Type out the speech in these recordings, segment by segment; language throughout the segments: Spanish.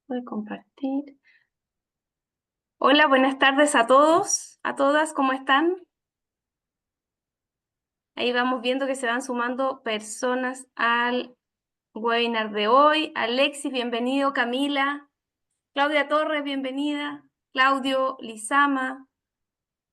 Voy a compartir. Hola, buenas tardes a todos, a todas, ¿cómo están? Ahí vamos viendo que se van sumando personas al webinar de hoy. Alexis, bienvenido. Camila, Claudia Torres, bienvenida. Claudio Lizama,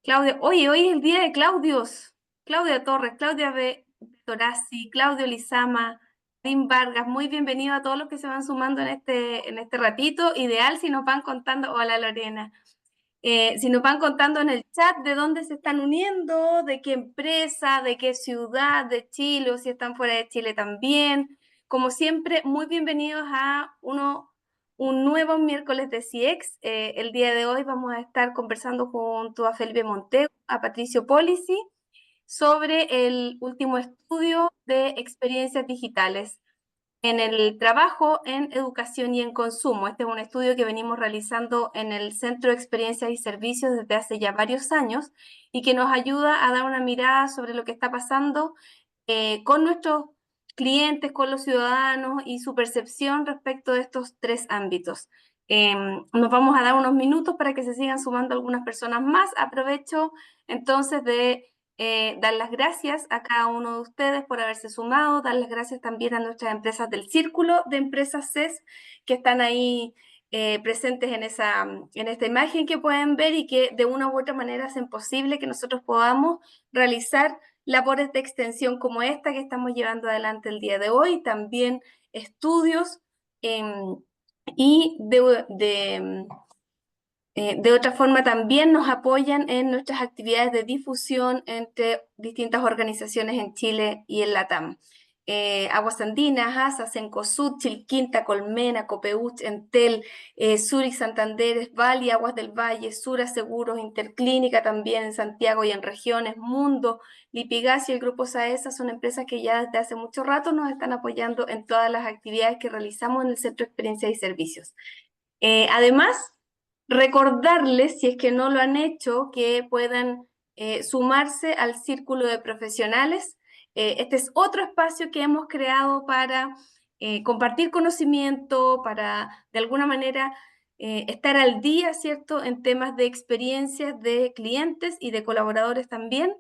Claudia. Oye, hoy es el día de Claudios. Claudia Torres, Claudia B. Torazzi, Claudio Lizama, Tim Vargas, muy bienvenido a todos los que se van sumando en este ratito. Ideal si nos van contando. Hola Lorena. Si nos van contando en el chat de dónde se están uniendo, de qué empresa, de qué ciudad de Chile, o si están fuera de Chile también. Como siempre, muy bienvenidos a un nuevo miércoles de CIEX. El día de hoy vamos a estar conversando junto a Felipe Montego, a Patricio Policy, sobre el último estudio de experiencias digitales en el trabajo en educación y en consumo. Este es un estudio que venimos realizando en el Centro de Experiencias y Servicios desde hace ya varios años y que nos ayuda a dar una mirada sobre lo que está pasando con nuestros clientes, con los ciudadanos y su percepción respecto de estos tres ámbitos. Nos vamos a dar unos minutos para que se sigan sumando algunas personas más. Aprovecho entonces de dar las gracias a cada uno de ustedes por haberse sumado, dar las gracias también a nuestras empresas del Círculo de Empresas CES que están ahí presentes en esta imagen que pueden ver y que de una u otra manera hacen posible que nosotros podamos realizar labores de extensión como esta que estamos llevando adelante el día de hoy, también estudios y de otra forma también nos apoyan en nuestras actividades de difusión entre distintas organizaciones en Chile y en LATAM. Aguas Andinas, ASA, Cencosud, Chilquinta, Colmena, Copeuch, Entel, Zurich, Santander, Esvali, Aguas del Valle, Sura Seguros, Interclínica también en Santiago y en regiones, Mundo, Lipigas y el Grupo Saesa son empresas que ya desde hace mucho rato nos están apoyando en todas las actividades que realizamos en el Centro de Experiencias y Servicios. Además, recordarles, si es que no lo han hecho, que puedan sumarse al Círculo de Profesionales. Este es otro espacio que hemos creado para compartir conocimiento, para de alguna manera estar al día, ¿cierto?, en temas de experiencias de clientes y de colaboradores también.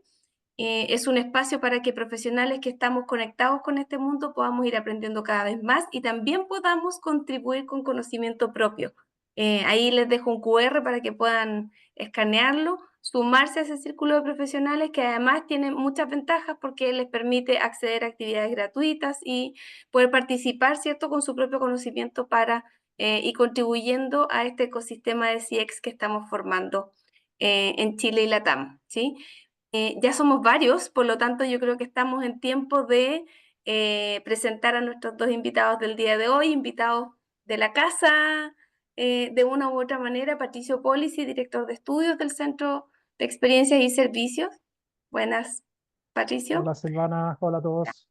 Es un espacio para que profesionales que estamos conectados con este mundo podamos ir aprendiendo cada vez más y también podamos contribuir con conocimiento propio. Ahí les dejo un QR para que puedan escanearlo, sumarse a ese círculo de profesionales que además tiene muchas ventajas porque les permite acceder a actividades gratuitas y poder participar, ¿cierto?, con su propio conocimiento para y contribuyendo a este ecosistema de CX que estamos formando en Chile y Latam, ¿sí? Ya somos varios, por lo tanto yo creo que estamos en tiempo de presentar a nuestros dos invitados del día de hoy, invitados de la casa, de una u otra manera, Patricio Policy, director de estudios del Centro de Experiencias y Servicios. Buenas, Patricio. Hola Silvana, hola a todos.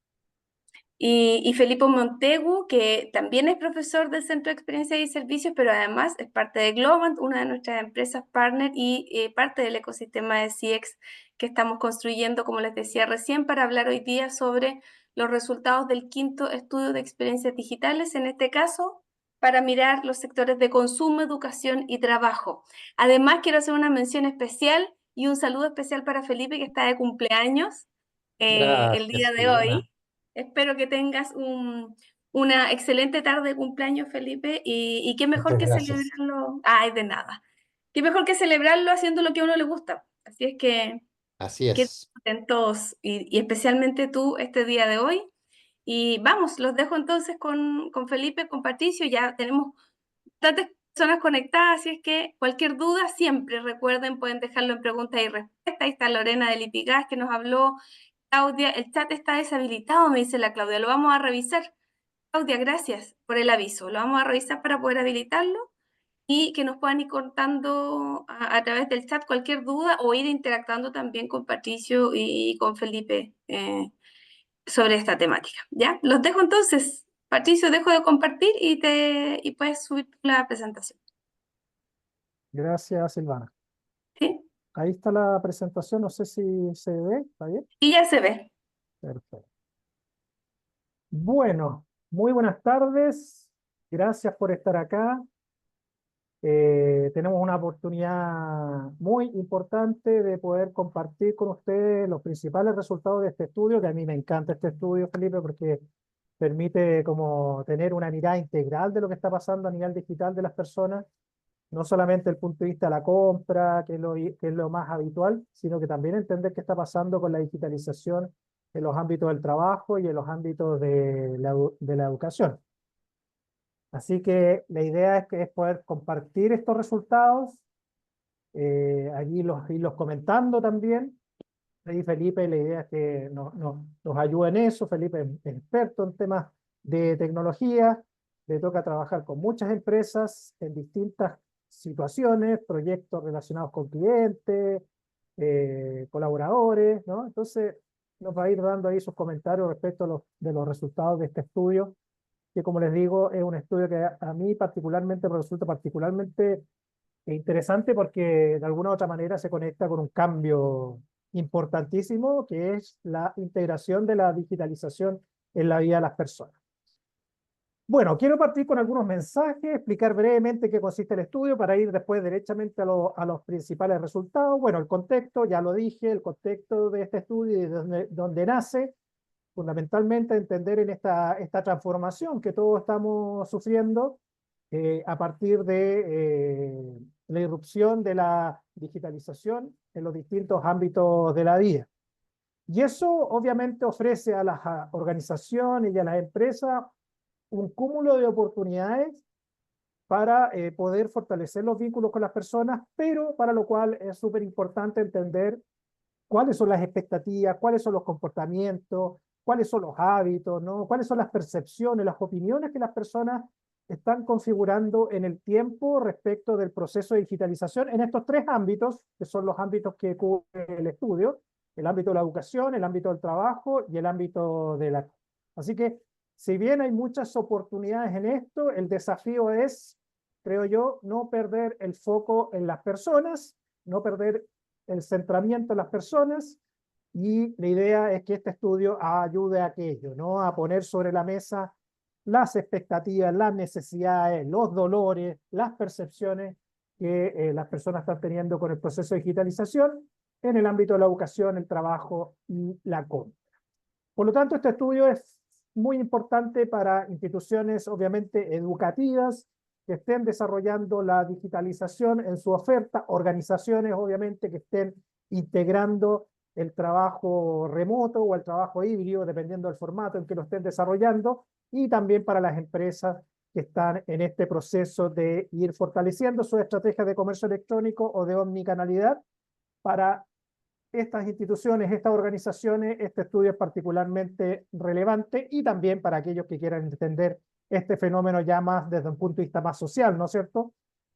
Y Felipe Montegu, que también es profesor del Centro de Experiencias y Servicios, pero además es parte de Globant, una de nuestras empresas partner y parte del ecosistema de CX que estamos construyendo, como les decía recién, para hablar hoy día sobre los resultados del quinto estudio de experiencias digitales, en este caso, para mirar los sectores de consumo, educación y trabajo. Además, quiero hacer una mención especial y un saludo especial para Felipe, que está de cumpleaños el día Gracias, de Silvana. hoy. Espero que tengas una excelente tarde de cumpleaños, Felipe, y qué mejor Muchas que gracias. celebrarlo, ay, de nada, qué mejor que celebrarlo haciendo lo que a uno le gusta. Así es Así que es. disfruten todos, y especialmente tú este día de hoy. Y vamos, los dejo entonces con Felipe, con Patricio, ya tenemos tantas personas conectadas, así es que cualquier duda siempre recuerden, pueden dejarlo en preguntas y respuestas. Ahí está Lorena del Lipigas que nos habló. Claudia, el chat está deshabilitado, me dice la Claudia. Lo vamos a revisar. Claudia, gracias por el aviso. Lo vamos a revisar para poder habilitarlo y que nos puedan ir contando a través del chat cualquier duda o ir interactuando también con Patricio y con Felipe sobre esta temática. ¿Ya? Los dejo entonces. Patricio, dejo de compartir y puedes subir la presentación. Gracias, Silvana. ¿Sí? Ahí está la presentación, no sé si se ve, ¿está bien? Y ya se ve. Perfecto. Bueno, muy buenas tardes. Gracias por estar acá. tenemos una oportunidad muy importante de poder compartir con ustedes los principales resultados de este estudio, que a mí me encanta este estudio, Felipe, porque permite como tener una mirada integral de lo que está pasando a nivel digital de las personas, no solamente desde el punto de vista de la compra, que es lo más habitual, sino que también entender qué está pasando con la digitalización en los ámbitos del trabajo y en los ámbitos de la educación. Así que la idea es poder compartir estos resultados, allí irlos comentando también. Ahí Felipe, la idea es que nos ayude en eso. Felipe es experto en temas de tecnología, le toca trabajar con muchas empresas en distintas situaciones, proyectos relacionados con clientes, colaboradores, ¿no? Entonces nos va a ir dando ahí sus comentarios respecto de los resultados de este estudio, que como les digo, es un estudio que a mí particularmente me resulta particularmente interesante porque de alguna u otra manera se conecta con un cambio importantísimo que es la integración de la digitalización en la vida de las personas. Bueno, quiero partir con algunos mensajes, explicar brevemente qué consiste el estudio para ir después derechamente a los principales resultados. Bueno, el contexto, ya lo dije, el contexto de este estudio y de donde nace, fundamentalmente entender en esta transformación que todos estamos sufriendo a partir de la irrupción de la digitalización en los distintos ámbitos de la vida. Y eso obviamente ofrece a las organizaciones y a las empresas un cúmulo de oportunidades para poder fortalecer los vínculos con las personas, pero para lo cual es súper importante entender cuáles son las expectativas, cuáles son los comportamientos, cuáles son los hábitos, ¿no? Cuáles son las percepciones, las opiniones que las personas están configurando en el tiempo respecto del proceso de digitalización en estos tres ámbitos, que son los ámbitos que cubre el estudio: el ámbito de la educación, el ámbito del trabajo y el ámbito de la... Así que, si bien hay muchas oportunidades en esto, el desafío es, creo yo, no perder el foco en las personas, no perder el centramiento en las personas, y la idea es que este estudio ayude a aquello, ¿no? A poner sobre la mesa las expectativas, las necesidades, los dolores, las percepciones que las personas están teniendo con el proceso de digitalización en el ámbito de la educación, el trabajo y la compra. Por lo tanto, este estudio es muy importante para instituciones, obviamente, educativas que estén desarrollando la digitalización en su oferta, organizaciones, obviamente, que estén integrando el trabajo remoto o el trabajo híbrido, dependiendo del formato en que lo estén desarrollando, y también para las empresas que están en este proceso de ir fortaleciendo sus estrategias de comercio electrónico o de omnicanalidad. Para estas instituciones, estas organizaciones, este estudio es particularmente relevante, y también para aquellos que quieran entender este fenómeno ya más desde un punto de vista más social, ¿no es cierto?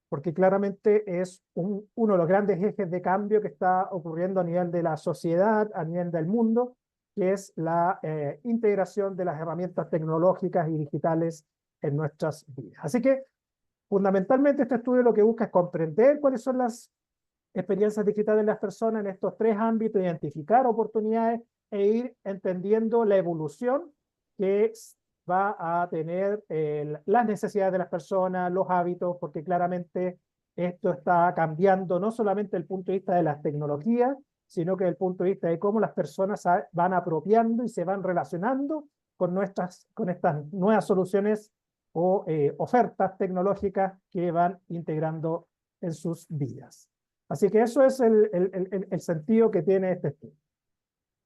Porque claramente es uno de los grandes ejes de cambio que está ocurriendo a nivel de la sociedad, a nivel del mundo, que es la integración de las herramientas tecnológicas y digitales en nuestras vidas. Así que, fundamentalmente, este estudio lo que busca es comprender cuáles son las experiencias digitales de las personas en estos tres ámbitos, identificar oportunidades e ir entendiendo la evolución que va a tener las necesidades de las personas, los hábitos, porque claramente esto está cambiando no solamente desde el punto de vista de las tecnologías, sino que desde el punto de vista de cómo las personas van apropiando y se van relacionando con estas nuevas soluciones o ofertas tecnológicas que van integrando en sus vidas. Así que eso es el sentido que tiene este estudio.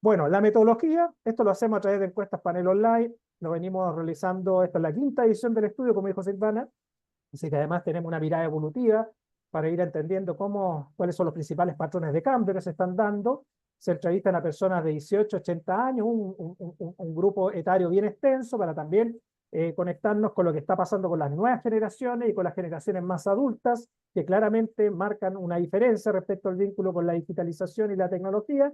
Bueno, la metodología, esto lo hacemos a través de encuestas panel online, lo venimos realizando, esta es la quinta edición del estudio, como dijo Silvana, así que además tenemos una mirada evolutiva para ir entendiendo cuáles son los principales patrones de cambio que se están dando. Se entrevistan a personas de 18 a 80 años, un grupo etario bien extenso, para también conectarnos con lo que está pasando con las nuevas generaciones y con las generaciones más adultas, que claramente marcan una diferencia respecto al vínculo con la digitalización y la tecnología.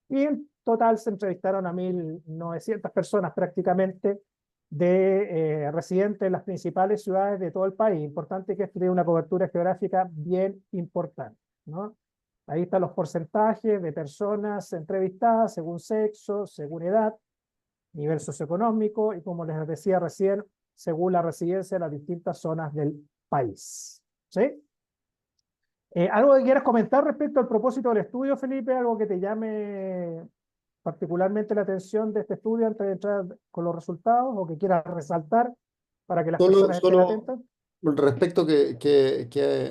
Y en total se entrevistaron a 1.900 personas prácticamente de residentes en las principales ciudades de todo el país. Importante que esto tiene una cobertura geográfica bien importante, ¿no? Ahí están los porcentajes de personas entrevistadas según sexo, según edad, nivel socioeconómico y, como les decía recién, según la residencia en las distintas zonas del país. ¿Sí? ¿Algo que quieras comentar respecto al propósito del estudio, Felipe? ¿Algo que te llame particularmente la atención de este estudio antes de entrar con los resultados o que quieras resaltar para que las personas estén Solo atentas? respecto que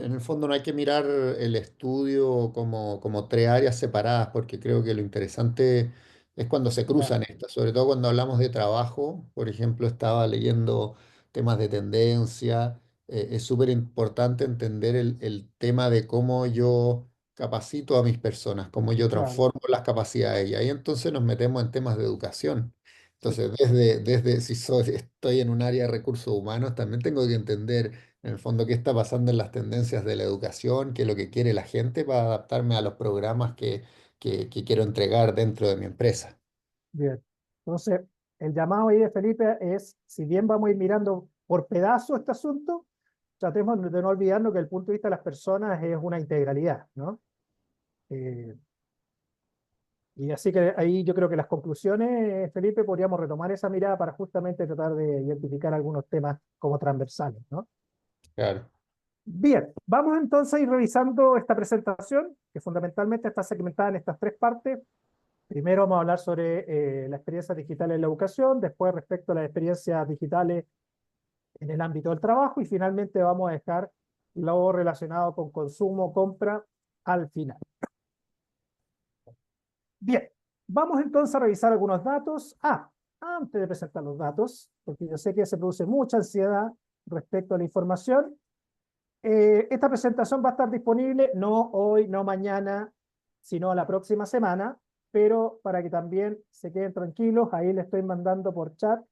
en el fondo no hay que mirar el estudio como tres áreas separadas, porque creo que lo interesante es cuando se Ya, cruzan estas, sobre todo cuando hablamos de trabajo. Por ejemplo, estaba leyendo temas de tendencia. Es súper importante entender el tema de cómo yo capacito a mis personas, cómo yo claro, transformo las capacidades. Y ahí entonces nos metemos en temas de educación. sí, Entonces, desde si estoy en un área de recursos humanos, también tengo que entender en el fondo qué está pasando en las tendencias de la educación, qué es lo que quiere la gente para adaptarme a los programas que quiero entregar dentro de mi empresa. bien. Entonces, el llamado ahí de Felipe es, si bien vamos a ir mirando por pedazos este asunto, tratemos de no olvidarnos que el punto de vista de las personas es una integralidad, ¿no? Eh, y así que ahí yo creo que las conclusiones, Felipe, podríamos retomar esa mirada para justamente tratar de identificar algunos temas como transversales, ¿no? Claro, Bien, vamos entonces a ir revisando esta presentación, que fundamentalmente está segmentada en estas tres partes. Primero vamos a hablar sobre la experiencia digital en la educación, después respecto a las experiencias digitales en el ámbito del trabajo y finalmente vamos a dejar lo relacionado con consumo, compra al final. Bien, vamos entonces a revisar algunos datos. Antes de presentar los datos, porque yo sé que se produce mucha ansiedad respecto a la información, esta presentación va a estar disponible no hoy, no mañana, sino la próxima semana, pero para que también se queden tranquilos, ahí les estoy mandando por chat,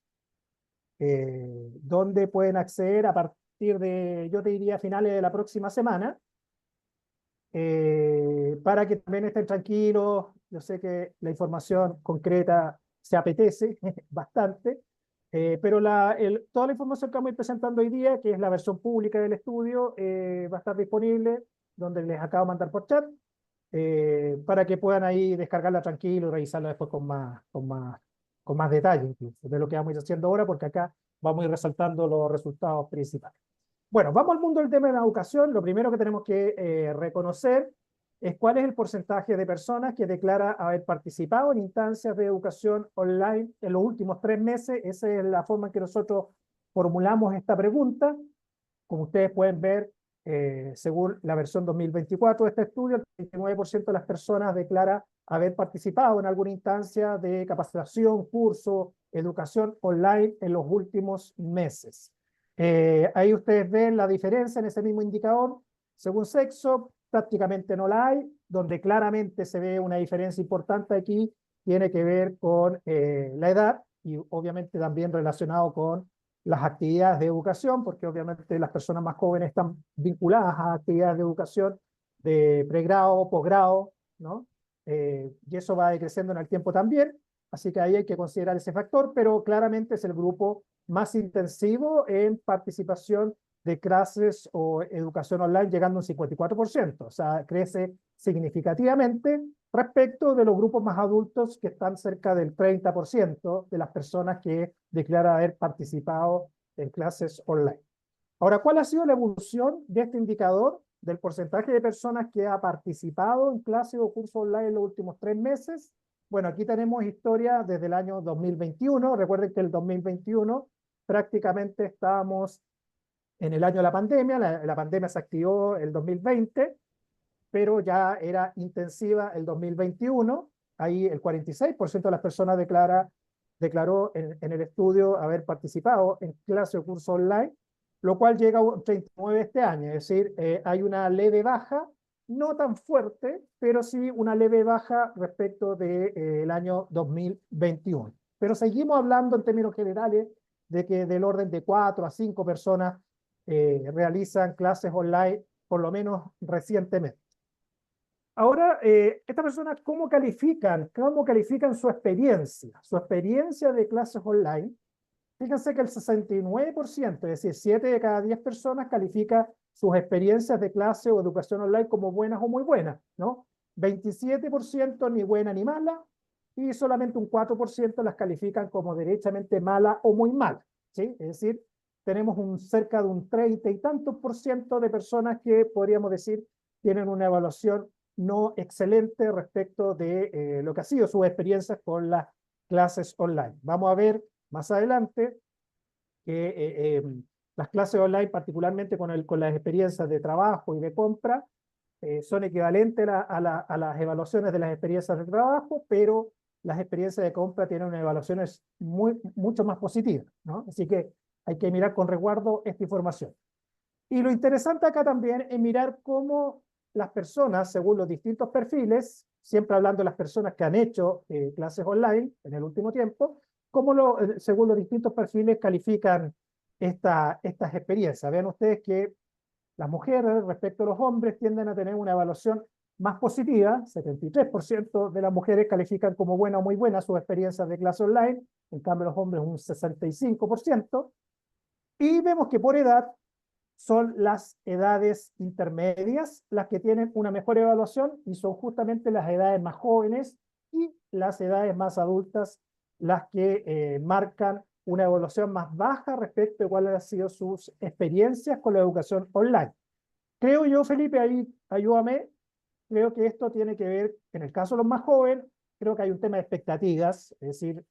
donde pueden acceder a partir de, yo te diría, finales de la próxima semana, para que también estén tranquilos. Yo sé que la información concreta se apetece bastante, pero toda la información que vamos a ir presentando hoy día, que es la versión pública del estudio, va a estar disponible, donde les acabo de mandar por chat, para que puedan ahí descargarla tranquilo y revisarla después con más detalle, incluso, de lo que vamos a ir haciendo ahora, porque acá vamos a ir resaltando los resultados principales. Bueno, vamos al mundo del tema de la educación. Lo primero que tenemos que reconocer es cuál es el porcentaje de personas que declara haber participado en instancias de educación online en los últimos 3 meses. Esa es la forma en que nosotros formulamos esta pregunta. Como ustedes pueden ver, según la versión 2024 de este estudio, el 39% de las personas declara haber participado en alguna instancia de capacitación, curso, educación online en los últimos meses. Ahí ustedes ven la diferencia en ese mismo indicador. Según sexo, prácticamente no la hay. Donde claramente se ve una diferencia importante aquí, tiene que ver con la edad y obviamente también relacionado con las actividades de educación, porque obviamente las personas más jóvenes están vinculadas a actividades de educación de pregrado, posgrado, ¿no? Y eso va decreciendo en el tiempo también, así que ahí hay que considerar ese factor, pero claramente es el grupo más intensivo en participación de clases o educación online, llegando a un 54%, o sea, crece significativamente respecto de los grupos más adultos que están cerca del 30% de las personas que declaran haber participado en clases online. Ahora, ¿cuál ha sido la evolución de este indicador del porcentaje de personas que ha participado en clases o cursos online en los últimos 3 meses? Bueno, aquí tenemos historia desde el año 2021. Recuerden que el 2021 prácticamente estábamos en el año de la pandemia. La pandemia se activó el 2020, pero ya era intensiva el 2021. Ahí el 46% de las personas declaró en el estudio haber participado en clase o curso online, lo cual llega a un 39% este año. Es decir, hay una leve baja, no tan fuerte, pero sí una leve baja respecto del año 2021. Pero seguimos hablando en términos generales de que del orden de 4 a 5 personas realizan clases online, por lo menos recientemente. Ahora, estas personas, ¿cómo califican su experiencia? Su experiencia de clases online. Fíjense que el 69%, es decir, 7 de cada 10 personas califica sus experiencias de clase o educación online como buenas o muy buenas, ¿no? 27% ni buena ni mala, y solamente un 4% las califican como derechamente mala o muy mala, ¿sí? Es decir, tenemos cerca de un 30 y tantos por ciento de personas que podríamos decir tienen una evaluación no excelente respecto de lo que ha sido sus experiencias con las clases online. Vamos a ver más adelante que las clases online, particularmente con las experiencias de trabajo y de compra, son equivalentes a las evaluaciones de las experiencias de trabajo, pero las experiencias de compra tienen unas evaluaciones mucho más positivas, ¿no? Así que hay que mirar con resguardo esta información. Y lo interesante acá también es mirar cómo las personas, según los distintos perfiles, siempre hablando de las personas que han hecho clases online en el último tiempo, cómo según los distintos perfiles califican estas experiencias. Vean ustedes que las mujeres respecto a los hombres tienden a tener una evaluación más positiva. 73% de las mujeres califican como buena o muy buena sus experiencias de clase online, en cambio los hombres un 65%. Y vemos que por edad son las edades intermedias las que tienen una mejor evaluación y son justamente las edades más jóvenes y las edades más adultas las que marcan una evaluación más baja respecto a cuáles han sido sus experiencias con la educación online. Creo yo, Felipe, ahí ayúdame, creo que esto tiene que ver, en el caso de los más jóvenes, creo que hay un tema de expectativas, es decir,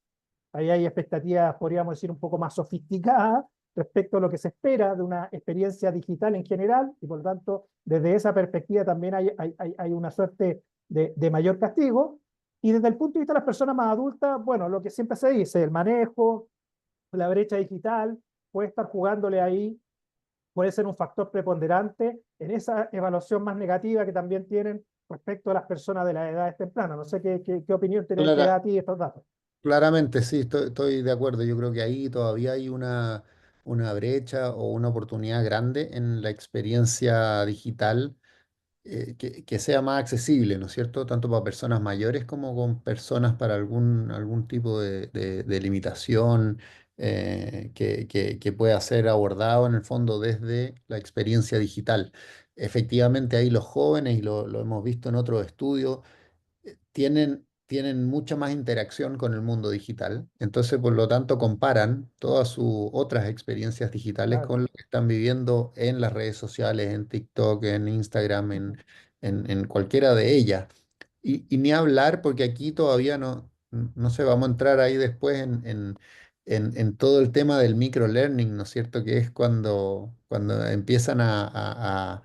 ahí hay expectativas, podríamos decir, un poco más sofisticadas respecto a lo que se espera de una experiencia digital en general, y por lo tanto, desde esa perspectiva también hay una suerte de mayor castigo. Y desde el punto de vista de las personas más adultas, bueno, lo que siempre se dice, el manejo, la brecha digital, puede estar jugándole ahí, puede ser un factor preponderante en esa evaluación más negativa que también tienen respecto a las personas de las edades tempranas. No sé qué opinión tenés que dar a ti estos datos. Claramente, sí, estoy de acuerdo. Yo creo que ahí todavía hay una brecha o una oportunidad grande en la experiencia digital que sea más accesible, ¿no es cierto? Tanto para personas mayores como con personas para algún tipo de limitación que pueda ser abordado en el fondo desde la experiencia digital. Efectivamente, ahí los jóvenes, y lo hemos visto en otros estudios, tienen mucha más interacción con el mundo digital, entonces por lo tanto comparan todas sus otras experiencias digitales Claro. con lo que están viviendo en las redes sociales, en TikTok, en Instagram, en cualquiera de ellas. Y ni hablar, porque aquí todavía no sé, vamos a entrar ahí después en todo el tema del microlearning, ¿no es cierto? Que es cuando empiezan a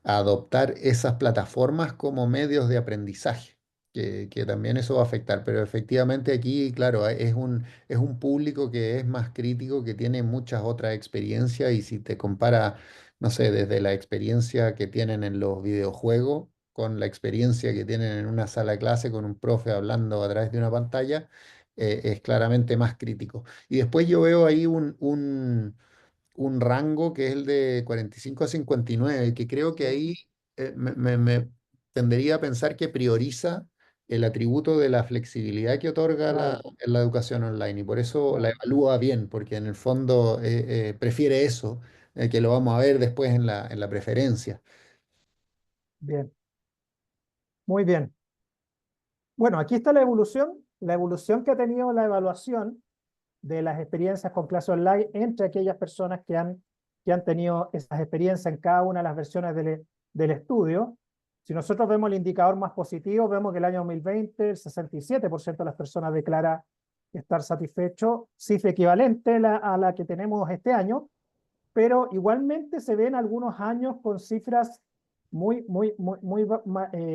adoptar esas plataformas como medios de aprendizaje, que también eso va a afectar. Pero efectivamente aquí, claro, es un público que es más crítico, que tiene muchas otras experiencias, y si te compara, no sé, desde la experiencia que tienen en los videojuegos con la experiencia que tienen en una sala de clase con un profe hablando a través de una pantalla, es claramente más crítico. Y después yo veo ahí un rango que es el de 45 a 59, que creo que Sí, ahí me tendería a pensar que prioriza el atributo de la flexibilidad que otorga claro, la educación online, y por eso la claro. evalúa bien, porque en el fondo prefiere eso, que lo vamos a ver después en la preferencia. Bien, muy bien. Bueno, aquí está la evolución que ha tenido la evaluación de las experiencias con clase online entre aquellas personas que han tenido esas experiencias en cada una de las versiones del estudio. Si nosotros vemos el indicador más positivo, vemos que el año 2020 el 67% de las personas declara estar satisfecho, cifra equivalente a la que tenemos este año, pero igualmente se ven algunos años con cifras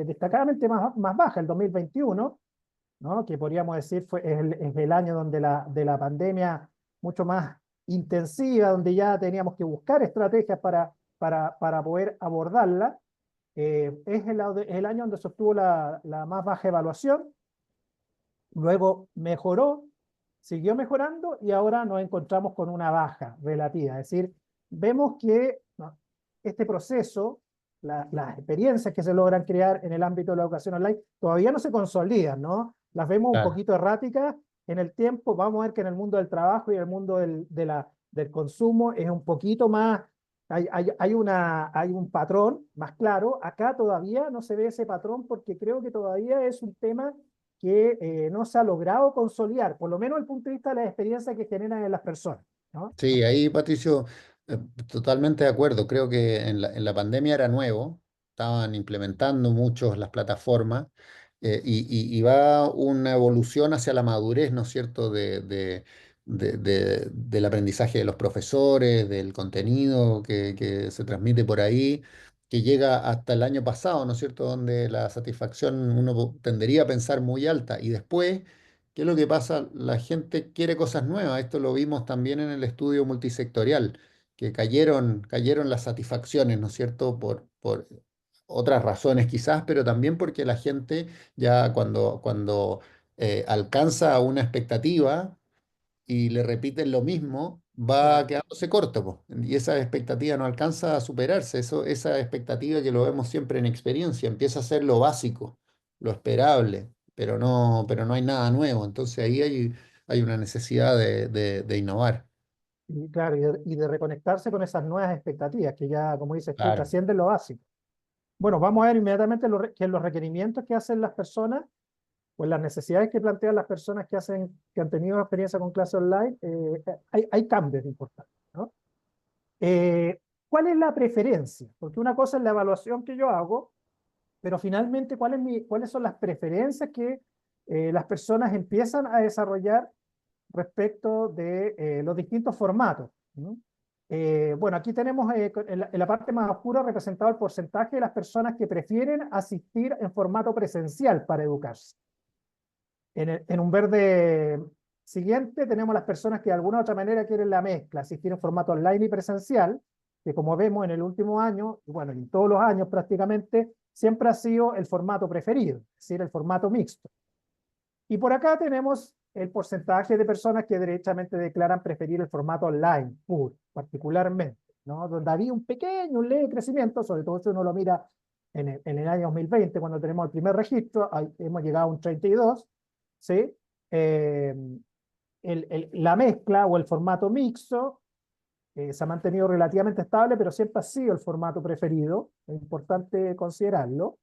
destacadamente más bajas. El 2021, ¿no? Que podríamos decir es el año donde de la pandemia mucho más intensiva, donde ya teníamos que buscar estrategias para poder abordarla. Es el año donde se obtuvo la más baja evaluación, luego mejoró, siguió mejorando y ahora nos encontramos con una baja relativa. Es decir, vemos que, ¿no?, este proceso, las experiencias que se logran crear en el ámbito de la educación online todavía no se consolidan, ¿no? Las vemos un Claro. poquito erráticas en el tiempo. Vamos a ver que en el mundo del trabajo y en el mundo del consumo es un poquito más, hay un patrón más claro. Acá todavía no se ve ese patrón porque creo que todavía es un tema que no se ha logrado consolidar, por lo menos desde el punto de vista de la experiencia que generan en las personas, ¿no? Sí, ahí Patricio, totalmente de acuerdo. Creo que en la pandemia era nuevo, estaban implementando muchos las plataformas, y va una evolución hacia la madurez, ¿no es cierto?, del aprendizaje de los profesores, del contenido que se transmite por ahí, que llega hasta el año pasado, ¿no es cierto?, donde la satisfacción uno tendería a pensar muy alta. Y después, ¿qué es lo que pasa? La gente quiere cosas nuevas. Esto lo vimos también en el estudio multisectorial, que cayeron las satisfacciones, ¿no es cierto?, por otras razones quizás, pero también porque la gente ya cuando alcanza una expectativa y le repiten lo mismo, va Claro. quedándose corto, po. Y esa expectativa no alcanza a superarse. Esa expectativa que lo vemos siempre en experiencia, empieza a ser lo básico, lo esperable, pero no hay nada nuevo. Entonces ahí hay una necesidad de innovar. Y claro, y de reconectarse con esas nuevas expectativas que ya, como dices tú, Claro. trascienden lo básico. Bueno, vamos a ver inmediatamente que los requerimientos que hacen las personas, pues las necesidades que plantean las personas que han tenido experiencia con clase online, hay cambios importantes, ¿no? ¿Cuál es la preferencia? Porque una cosa es la evaluación que yo hago, pero finalmente, ¿cuáles son las preferencias que las personas empiezan a desarrollar respecto de los distintos formatos? ¿No? Bueno, aquí tenemos en la parte más oscura representado el porcentaje de las personas que prefieren asistir en formato presencial para educarse. En un verde siguiente tenemos las personas que de alguna u otra manera quieren la mezcla, asistir en formato online y presencial, que como vemos en el último año, y bueno, en todos los años prácticamente, siempre ha sido el formato preferido, es decir, el formato mixto. Y por acá tenemos el porcentaje de personas que derechamente declaran preferir el formato online, puro, particularmente, ¿no? Donde había un leve crecimiento, sobre todo si uno lo mira en el año 2020, cuando tenemos el primer registro, hemos llegado a un 32, ¿sí? Eh, la mezcla o el formato mixto se ha mantenido relativamente estable, pero siempre ha sido el formato preferido, es importante considerarlo.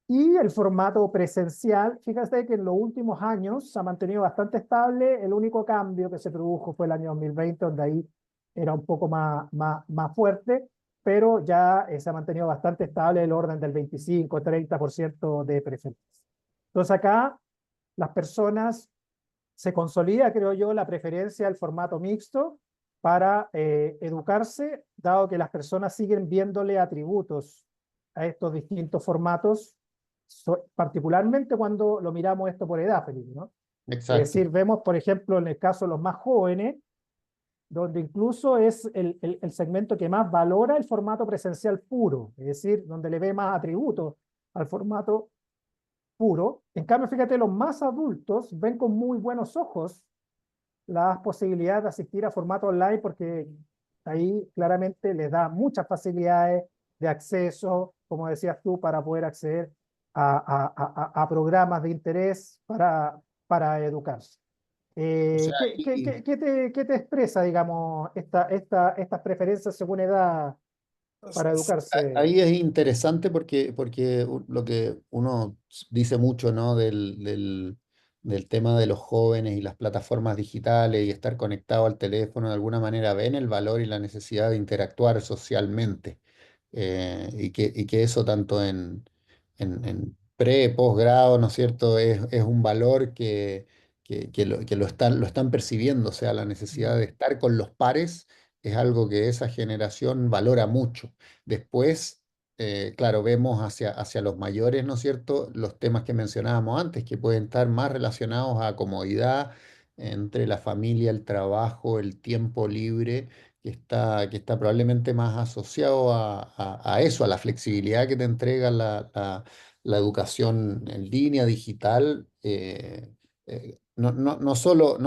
Y el formato presencial, fíjate que en los últimos años se ha mantenido bastante estable. El único cambio que se produjo fue el año 2020, donde ahí era un poco más fuerte, pero ya se ha mantenido bastante estable el orden del 25-30% de preferencia. Entonces acá las personas se consolida, creo yo, la preferencia al formato mixto para educarse, dado que las personas siguen viéndole atributos a estos distintos formatos, particularmente cuando lo miramos esto por edad, Felipe, ¿no? Es Exacto. decir, vemos, por ejemplo, en el caso de los más jóvenes, donde incluso es el segmento que más valora el formato presencial puro, es decir, donde le ve más atributos al formato puro. En cambio, fíjate, los más adultos ven con muy buenos ojos las posibilidades de asistir a formato online porque ahí claramente les da muchas facilidades de acceso, como decías tú, para poder acceder a programas de interés para educarse. O sea, ¿Qué te expresa, digamos, estas preferencias según edad para educarse? ahí es interesante porque lo que uno dice mucho, ¿no? Del tema de los jóvenes y las plataformas digitales y estar conectado al teléfono, de alguna manera ven el valor y la necesidad de interactuar socialmente. Y que eso tanto en pre, posgrado, ¿no es cierto? Es un valor que lo están percibiendo, o sea, la necesidad de estar con los pares es algo que esa generación valora mucho. Después, claro, vemos hacia los mayores, ¿no es cierto? Los temas que mencionábamos antes, que pueden estar más relacionados a comodidad entre la familia, el trabajo, el tiempo libre, que está probablemente más asociado a eso, a la flexibilidad que te entrega la educación en línea, digital. No solo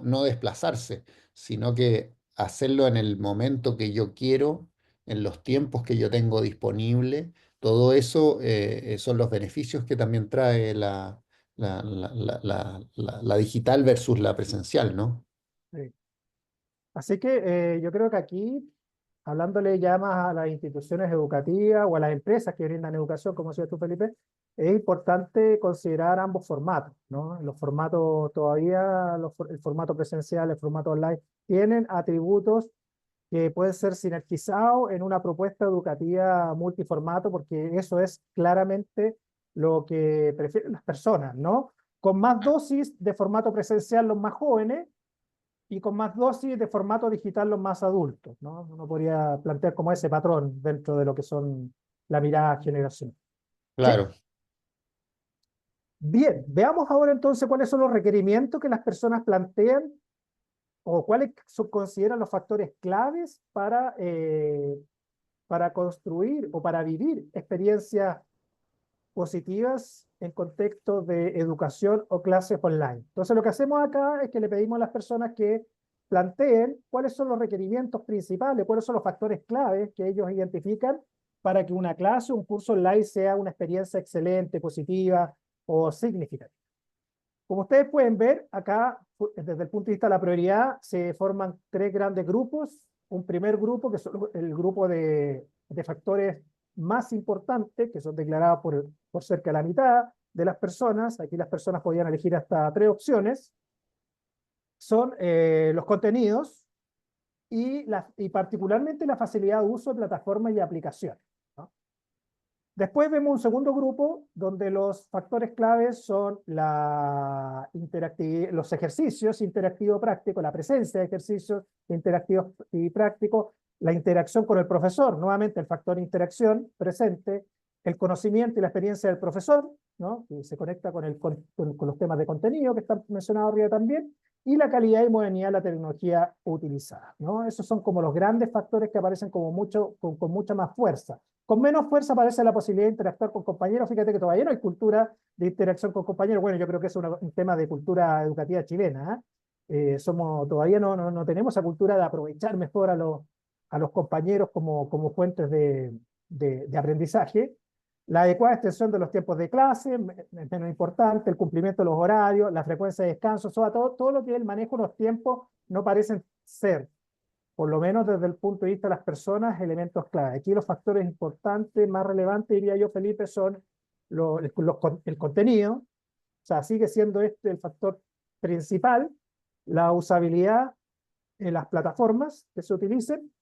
no desplazarse, sino que hacerlo en el momento que yo quiero, en los tiempos que yo tengo disponible. Todo eso son los beneficios que también trae la digital versus la presencial, ¿no? Sí. Así que yo creo que aquí, hablándole ya más a las instituciones educativas o a las empresas que brindan educación, como decías tú, Felipe, es importante considerar ambos formatos, ¿no? Los formatos todavía, el formato presencial, el formato online, tienen atributos que pueden ser sinergizados en una propuesta educativa multiformato, porque eso es claramente lo que prefieren las personas, ¿no? Con más dosis de formato presencial los más jóvenes y con más dosis de formato digital los más adultos, ¿no? Uno podría plantear como ese patrón dentro de lo que son la mirada generacional. ¿Sí? Claro. Bien, veamos ahora entonces cuáles son los requerimientos que las personas plantean o cuáles consideran los factores claves para construir o para vivir experiencias positivas en contexto de educación o clases online. Entonces, lo que hacemos acá es que le pedimos a las personas que planteen cuáles son los requerimientos principales, cuáles son los factores claves que ellos identifican para que una clase o un curso online sea una experiencia excelente, positiva o significativa. Como ustedes pueden ver, acá, desde el punto de vista de la prioridad, se forman tres grandes grupos. Un primer grupo, que son el grupo de factores más importantes, que son declarados por cerca de la mitad de las personas. Aquí las personas podían elegir hasta tres opciones. Son los contenidos y particularmente la facilidad de uso de plataformas y aplicaciones, ¿no? Después vemos un segundo grupo donde los factores claves son los ejercicios interactivo-práctico, la presencia de ejercicios interactivos y prácticos, la interacción con el profesor, nuevamente el factor interacción presente, el conocimiento y la experiencia del profesor, ¿no? Que se conecta con los temas de contenido que están mencionados arriba también, y la calidad y modernidad de la tecnología utilizada, ¿no? Esos son como los grandes factores que aparecen como con mucha más fuerza. Con menos fuerza aparece la posibilidad de interactuar con compañeros. Fíjate que todavía no hay cultura de interacción con compañeros. Bueno, yo creo que es un tema de cultura educativa chilena, ¿eh? Todavía no tenemos esa cultura de aprovechar mejor a los compañeros como fuentes de aprendizaje. La adecuada extensión de los tiempos de clase, es menos importante, el cumplimiento de los horarios, la frecuencia de descanso, todo lo que es el manejo de los tiempos no parecen ser, por lo menos desde el punto de vista de las personas, elementos clave. Aquí los factores importantes, más relevantes, diría yo, Felipe, son el contenido, o sea, sigue siendo este el factor principal, la usabilidad en las plataformas que se utilicen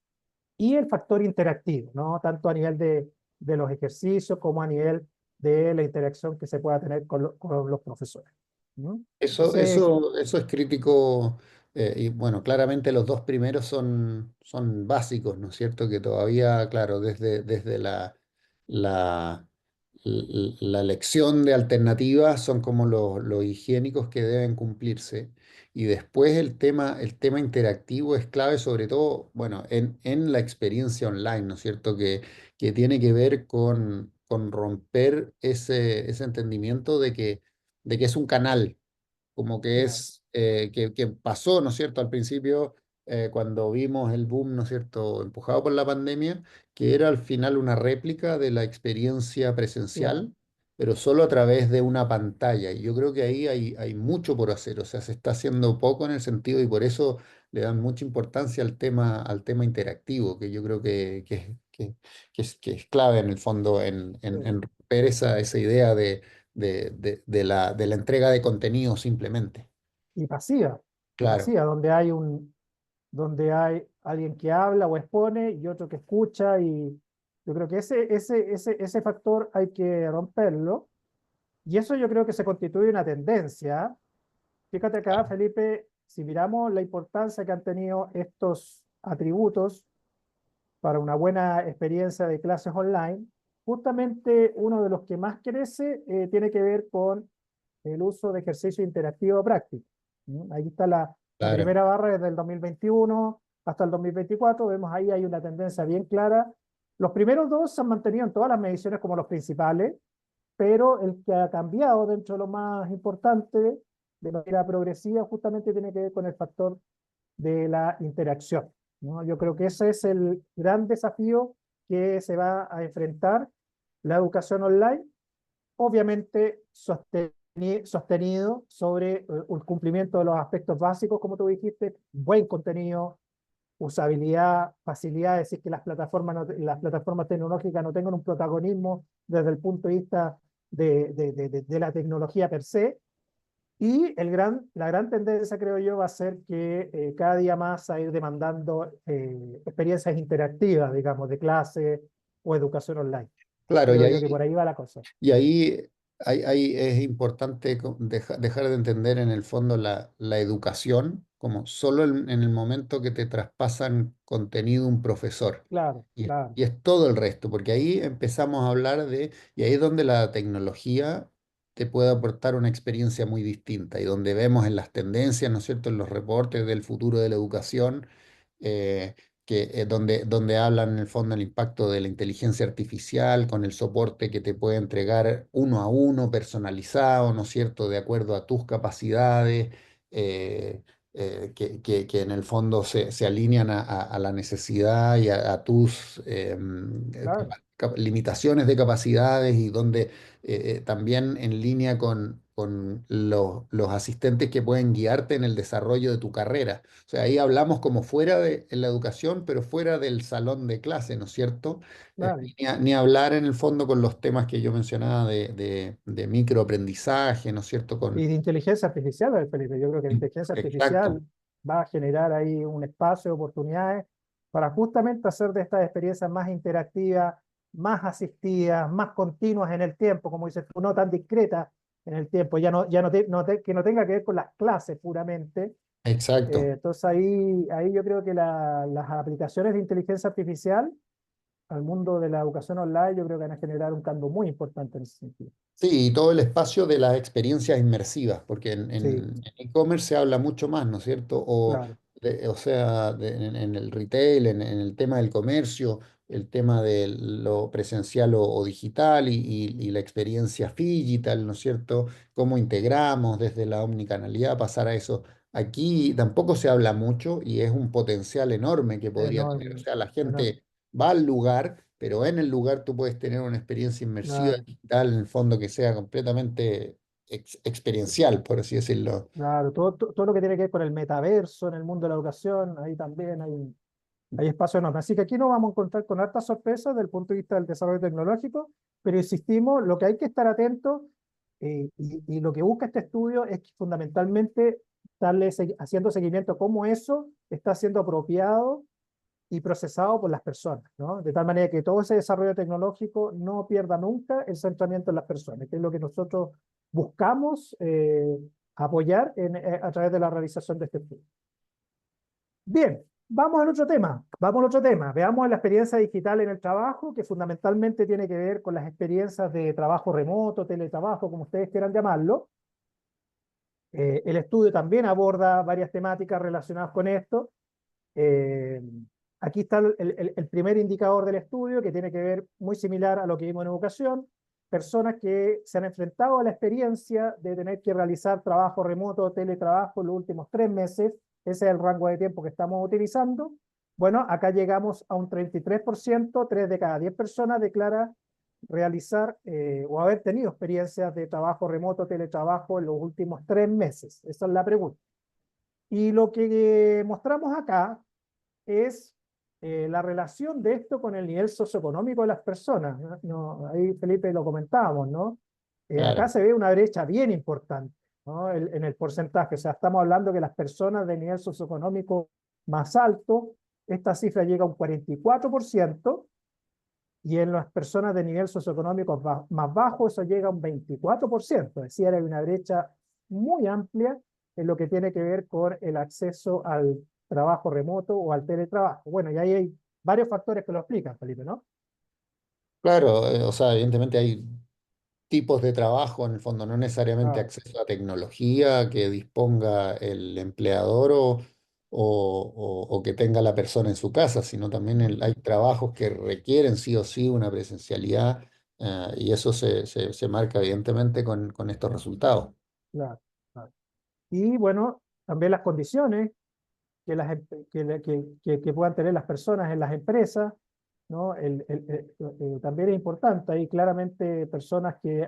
y el factor interactivo, ¿no? Tanto a nivel de los ejercicios como a nivel de la interacción que se pueda tener con los profesores, ¿no? Entonces, Eso es crítico, y bueno, claramente los dos primeros son básicos, ¿no es cierto? Que todavía, claro, desde la, la elección de alternativas son como los higiénicos que deben cumplirse. Y después el tema interactivo es clave, sobre todo, bueno, en la experiencia online, ¿no es cierto? Que tiene que ver con romper ese entendimiento de que es un canal como que claro, es, que pasó, ¿no es cierto?, al principio, cuando vimos el boom, ¿no es cierto?, empujado por la pandemia, que era al final una réplica de la experiencia claro. presencial, pero solo a través de una pantalla. Y yo creo que ahí hay mucho por hacer, o sea, se está haciendo poco en el sentido y por eso le dan mucha importancia al tema interactivo, que yo creo que es clave en el fondo en romper esa idea de la entrega de contenido simplemente. Y Claro, pasiva, donde hay alguien que habla o expone y otro que escucha, y yo creo que ese factor hay que romperlo, y eso yo creo que se constituye una tendencia. Fíjate acá, Felipe, si miramos la importancia que han tenido estos atributos para una buena experiencia de clases online, justamente uno de los que más crece tiene que ver con el uso de ejercicio interactivo práctico. Ahí está la claro, primera barra desde el 2021 hasta el 2024. Vemos ahí hay una tendencia bien clara. Los primeros dos se han mantenido en todas las mediciones como los principales, pero el que ha cambiado dentro de lo más importante de manera progresiva justamente tiene que ver con el factor de la interacción, ¿no? Yo creo que ese es el gran desafío que se va a enfrentar la educación online, obviamente sostenido sobre el cumplimiento de los aspectos básicos, como tú dijiste, buen contenido, usabilidad, facilidad, es decir, que las plataformas tecnológicas no tengan un protagonismo desde el punto de vista de la tecnología per se, Y la gran tendencia, creo yo, va a ser que cada día más a ir demandando experiencias interactivas, digamos, de clase o educación online. Claro, Creo yo que por ahí va la cosa. y ahí es importante dejar de entender en el fondo la educación como solo en el momento que te traspasan contenido un profesor. Claro, Y, claro, y es todo el resto, porque ahí empezamos a hablar y ahí es donde la tecnología te puede aportar una experiencia muy distinta y donde vemos en las tendencias, ¿no es cierto?, en los reportes del futuro de la educación. eh, donde hablan en el fondo el impacto de la inteligencia artificial con el soporte que te puede entregar uno a uno, personalizado, ¿no es cierto?, de acuerdo a tus capacidades, eh, que en el fondo se alinean a la necesidad y a tus claro. limitaciones de capacidades y donde también en línea con los asistentes que pueden guiarte en el desarrollo de tu carrera. O sea, ahí hablamos como fuera de en la educación, pero fuera del salón de clase, ¿no es cierto? Claro. Ni hablar en el fondo con los temas que yo mencionaba de microaprendizaje, ¿no es cierto? Y de inteligencia artificial, Felipe. Yo creo que la inteligencia Exacto, artificial va a generar ahí un espacio de oportunidades para justamente hacer de estas experiencias más interactivas, más asistidas, más continuas en el tiempo, como dices tú, no tan discretas en el tiempo, que no tenga que ver con las clases puramente. exacto. Entonces ahí yo creo que las aplicaciones de inteligencia artificial al mundo de la educación online, yo creo que van a generar un cambio muy importante en ese sentido. Sí, y todo el espacio de las experiencias inmersivas, porque Sí, en e-commerce se habla mucho más, ¿no es cierto? claro, O sea, en el retail, en el tema del comercio, el tema de lo presencial o digital y la experiencia digital, ¿no es cierto? Cómo integramos desde la omnicanalidad pasar a eso. Aquí tampoco se habla mucho y es un potencial enorme que podría tener. O enorme, sea, la enorme. gente va al lugar, pero en el lugar tú puedes tener una experiencia inmersiva Claro, digital, en el fondo que sea completamente experiencial, por así decirlo. claro, todo lo que tiene que ver con el metaverso en el mundo de la educación, ahí también hay espacio enorme. Así que aquí nos vamos a encontrar con hartas sorpresas desde el punto de vista del desarrollo tecnológico, pero insistimos, lo que hay que estar atento y lo que busca este estudio es que fundamentalmente haciendo seguimiento a cómo eso está siendo apropiado y procesado por las personas, ¿no? De tal manera que todo ese desarrollo tecnológico no pierda nunca el centramiento en las personas, que es lo que nosotros buscamos apoyar a través de la realización de este estudio. Bien, vamos al otro tema, vamos al otro tema. Veamos la experiencia digital en el trabajo, que fundamentalmente tiene que ver con las experiencias de trabajo remoto, teletrabajo, como ustedes quieran llamarlo. El estudio también aborda varias temáticas relacionadas con esto. Eh, Aquí está el primer indicador del estudio, que tiene que ver muy similar a lo que vimos en educación. Personas que se han enfrentado a la experiencia de tener que realizar trabajo remoto o teletrabajo en los últimos 3 meses. Ese es el rango de tiempo que estamos utilizando. Bueno, acá llegamos a un 33%, 3 de cada 10 personas declara realizar o haber tenido experiencias de trabajo remoto, teletrabajo en los últimos 3 meses. Esa es la pregunta. Y lo que mostramos acá es la relación de esto con el nivel socioeconómico de las personas, ¿no? Ahí Felipe lo comentábamos, ¿no? Acá Claro, se ve una brecha bien importante, ¿no? En el porcentaje, o sea, estamos hablando que las personas de nivel socioeconómico más alto, esta cifra llega a un 44%, y en las personas de nivel socioeconómico más bajo, eso llega a un 24%, es decir, hay una brecha muy amplia en lo que tiene que ver con el acceso al trabajo remoto o al teletrabajo. Bueno, y ahí hay varios factores que lo explican, Felipe, ¿no? claro, o sea, evidentemente hay tipos de trabajo, en el fondo, no necesariamente Ah, acceso a tecnología que disponga el empleador o que tenga la persona en su casa, sino también hay trabajos que requieren sí o sí una presencialidad, y eso se marca evidentemente con estos resultados. claro, claro. Y bueno, también las condiciones que puedan tener las personas en las empresas, ¿no? También es importante, hay claramente personas que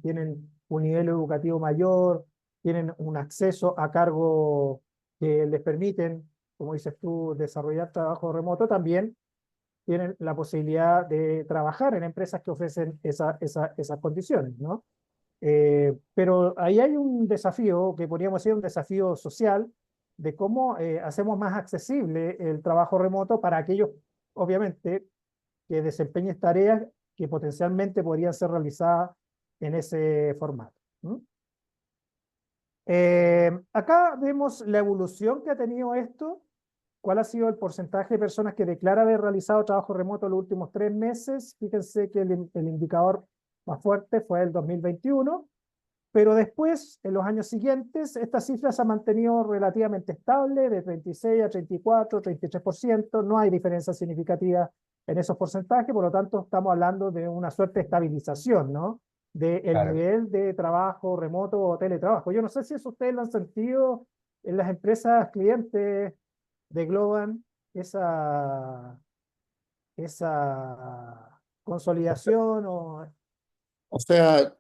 tienen un nivel educativo mayor, tienen un acceso a cargo que les permiten, como dices tú, desarrollar trabajo remoto, también tienen la posibilidad de trabajar en empresas que ofrecen esas condiciones, ¿no? Pero ahí hay un desafío, que podríamos decir un desafío social, de cómo hacemos más accesible el trabajo remoto para aquellos, obviamente, que desempeñen tareas que potencialmente podrían ser realizadas en ese formato. ¿Mm? Acá vemos la evolución que ha tenido esto, cuál ha sido el porcentaje de personas que declara haber realizado trabajo remoto en los últimos 3 meses. Fíjense que el indicador más fuerte fue el 2021, pero después, en los años siguientes, esta cifra se ha mantenido relativamente estable, de 36 a 34, 33%. No hay diferencia significativa en esos porcentajes, por lo tanto, estamos hablando de una suerte de estabilización, ¿no? Del Claro. nivel de trabajo remoto o teletrabajo. Yo no sé si eso ustedes lo han sentido en las empresas clientes de Globant, esa consolidación o... O sea,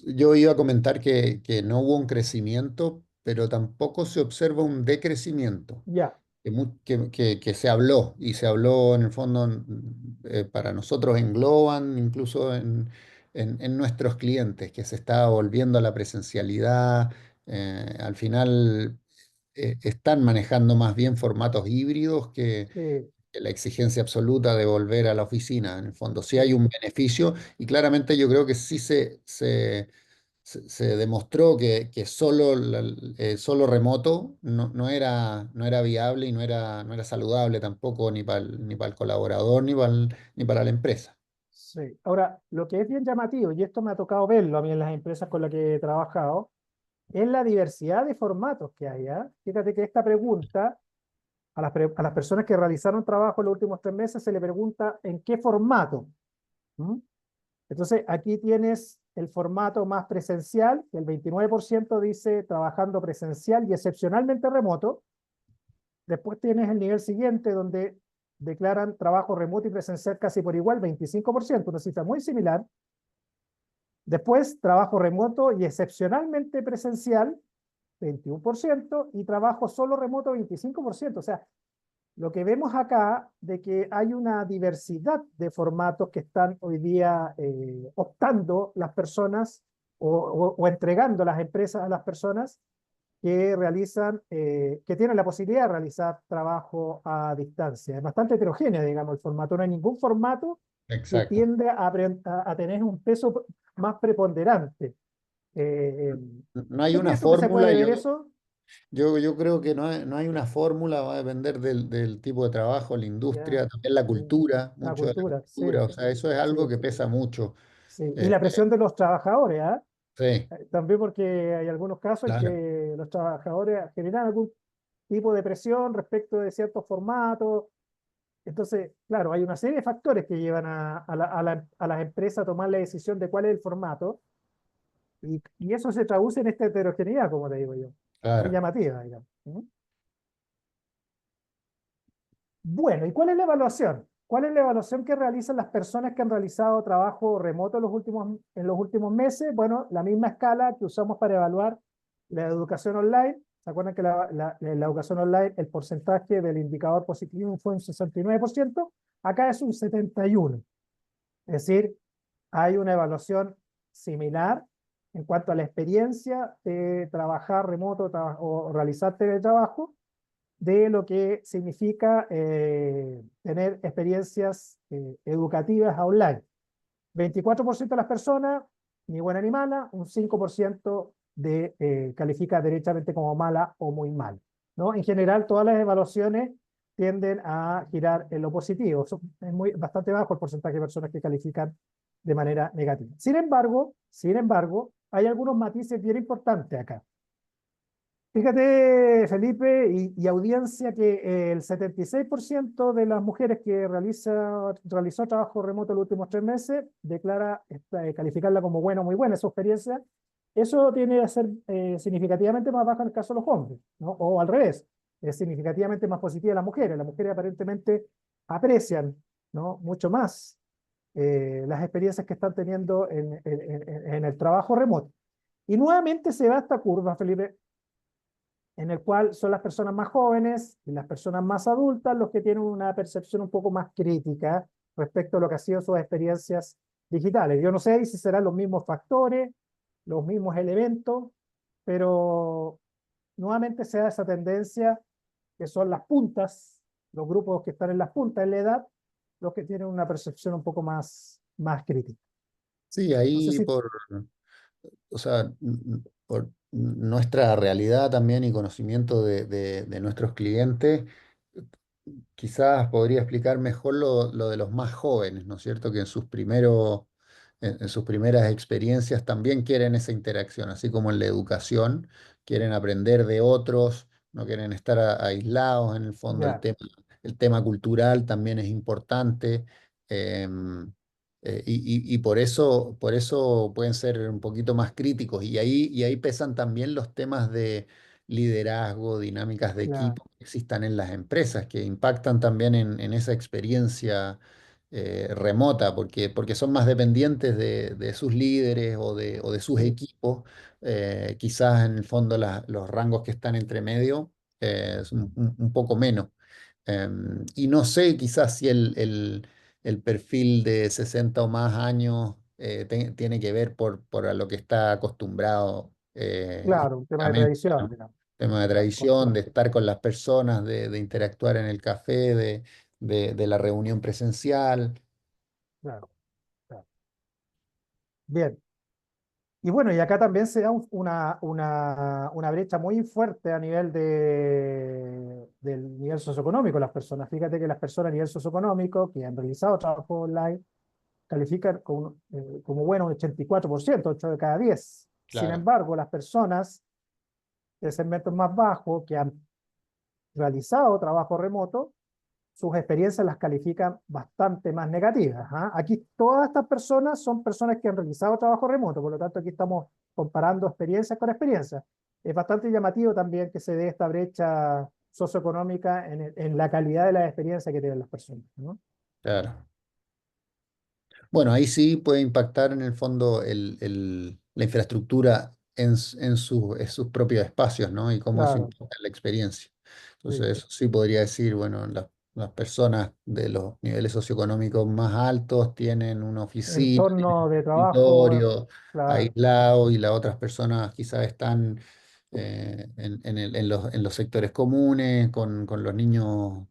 yo iba a comentar que no hubo un crecimiento, pero tampoco se observa un decrecimiento, Ya, que se habló, y se habló en el fondo para nosotros en Globan, incluso en nuestros clientes, que se está volviendo a la presencialidad. Al final están manejando más bien formatos híbridos sí, que la exigencia absoluta de volver a la oficina. En el fondo, sí hay sí. un beneficio y claramente yo creo que sí se demostró que solo, solo remoto no era viable y no era saludable tampoco ni para el colaborador ni para la empresa. Sí. Ahora, lo que es bien llamativo, y esto me ha tocado verlo a mí en las empresas con las que he trabajado, es la diversidad de formatos que hay. ¿Ah? Fíjate que esta pregunta, a las personas que realizaron trabajo en los últimos 3 meses, se le pregunta en qué formato. ¿Mm? Entonces, aquí tienes el formato más presencial, que el 29% dice trabajando presencial y excepcionalmente remoto. Después tienes el nivel siguiente, donde declaran trabajo remoto y presencial casi por igual, 25%, una cifra muy similar. Después, trabajo remoto y excepcionalmente presencial, 21%, y trabajo solo remoto, 25%. O sea, lo que vemos acá de que hay una diversidad de formatos que están hoy día optando las personas o entregando las empresas a las personas que realizan, que tienen la posibilidad de realizar trabajo a distancia. Es bastante heterogéneo, digamos, el formato. No hay ningún formato que Exacto. tiende a tener un peso más preponderante. Eh, eh, No hay ¿Qué una crees tú que se fórmula, puede ver eso? yo creo que no hay una fórmula, va a depender del tipo de trabajo, la Ya, industria, también la mm, cultura, la mucho de la cultura, sí, cultura, o sea, eso es algo sí, que pesa mucho. sí. Y Eh, la presión de los trabajadores, ¿ah? sí, También porque hay algunos casos en claro, que los trabajadores generan algún tipo de presión respecto de ciertos formatos. Entonces, claro, hay una serie de factores que llevan a las empresas a tomar la decisión de cuál es el formato, y eso se traduce en esta heterogeneidad, como te digo yo, muy claro. llamativa, digamos. ¿Mm? Bueno, ¿y cuál es la evaluación? ¿Cuál es la evaluación que realizan las personas que han realizado trabajo remoto en los últimos meses? Bueno, la misma escala que usamos para evaluar la educación online. ¿Se acuerdan que la educación online, el porcentaje del indicador positivo fue un 69%? Acá es un 71%. Es decir, hay una evaluación similar en cuanto a la experiencia de trabajar remoto o realizar teletrabajo, de lo que significa tener experiencias educativas online. 24% de las personas, ni buena ni mala, un 5% califica derechamente como mala o muy mal, ¿no? En general, todas las evaluaciones tienden a girar en lo positivo. Es bastante bajo el porcentaje de personas que califican de manera negativa. Sin embargo, hay algunos matices bien importantes acá. Fíjate, Felipe y audiencia, que el 76% de las mujeres que realizó trabajo remoto los últimos 3 meses declara calificarla como buena o muy buena su experiencia. Eso tiene que ser significativamente más bajo en el caso de los hombres, ¿no? O al revés, es significativamente más positiva las mujeres. Las mujeres aparentemente aprecian, ¿no?, mucho más las experiencias que están teniendo en el trabajo remoto. Y nuevamente se da esta curva, Felipe, en el cual son las personas más jóvenes y las personas más adultas los que tienen una percepción un poco más crítica respecto a lo que han sido sus experiencias digitales. Yo no sé si serán los mismos factores, los mismos elementos, pero nuevamente se da esa tendencia que son las puntas, los grupos que están en las puntas en la edad, los que tienen una percepción un poco más crítica. Sí, No sé ahí si, o sea, por nuestra realidad también y conocimiento de nuestros clientes, quizás podría explicar mejor lo de los más jóvenes, ¿no es cierto? Que en sus primeras experiencias también quieren esa interacción, así como en la educación, quieren aprender de otros, no quieren estar aislados. En el fondo, ya, el tema cultural también es importante. em, y por eso pueden ser un poquito más críticos. Y ahí pesan también los temas de liderazgo, dinámicas de ya, equipo que existan en las empresas, que impactan también en esa experiencia remota, porque son más dependientes de sus líderes o de sus sí, equipos. Quizás en el fondo los rangos que están entre medio es un poco menos. Y no sé quizás si el perfil de 60 o más años tiene que ver por a lo que está acostumbrado claro, un tema de históricamente, tradición, ¿no? digamos. Tema de Claro, tradición, de estar con las personas, de interactuar en el café, de la reunión presencial. claro, claro. Bien. Y bueno, y acá también se da una brecha muy fuerte a nivel del nivel socioeconómico de las personas. Fíjate que las personas a nivel socioeconómico que han realizado trabajo online califican como bueno un 84%, 8 de cada 10. Sin Claro, embargo, las personas de segmentos más bajos que han realizado trabajo remoto, sus experiencias las califican bastante más negativas. ¿Ah? Aquí todas estas personas son personas que han realizado trabajo remoto, por lo tanto aquí estamos comparando experiencias con experiencias. Es bastante llamativo también que se dé esta brecha socioeconómica en la calidad de la experiencia que tienen las personas, ¿no? claro. Bueno, ahí sí puede impactar en el fondo la infraestructura en sus propios espacios, ¿no? Y cómo eso Claro, impacta en la experiencia. Entonces, sí. eso sí podría decir, bueno, las personas de los niveles socioeconómicos más altos tienen una oficina, tienen Entorno un de trabajo, escritorio claro. aislado y las otras personas quizás están en los sectores comunes, con los niños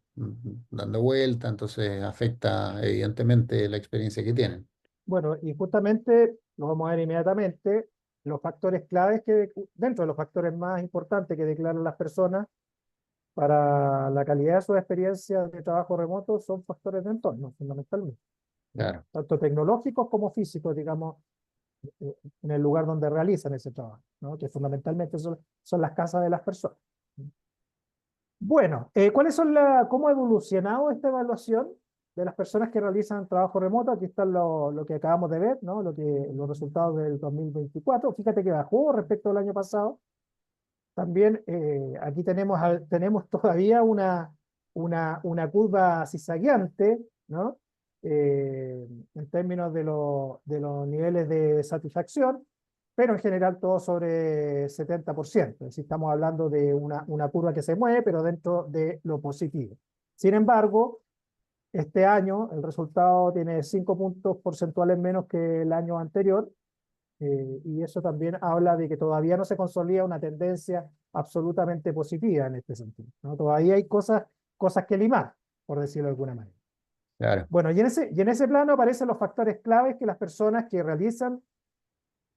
dando vuelta, entonces afecta evidentemente la experiencia que tienen. Bueno, y justamente lo vamos a ver inmediatamente, los factores claves dentro de los factores más importantes que declaran las personas para la calidad de sus experiencias de trabajo remoto son factores de entorno, fundamentalmente, Claro, tanto tecnológicos como físicos, digamos, en el lugar donde realizan ese trabajo, ¿no? Que fundamentalmente son las casas de las personas. Bueno, ¿cómo ha evolucionado esta evaluación de las personas que realizan trabajo remoto? Aquí está lo que acabamos de ver, ¿no? Los resultados del 2024. Fíjate que bajó respecto al año pasado. También aquí tenemos todavía una curva zigzagueante, ¿no? En términos de los niveles de satisfacción, pero en general todo sobre 70%. Es decir, estamos hablando de una curva que se mueve, pero dentro de lo positivo. Sin embargo, este año el resultado tiene 5 puntos porcentuales menos que el año anterior, y eso también habla de que todavía no se consolida una tendencia absolutamente positiva en este sentido, ¿no? Todavía hay cosas que limar, por decirlo de alguna manera. claro. Bueno, y en ese plano aparecen los factores claves que las personas que realizan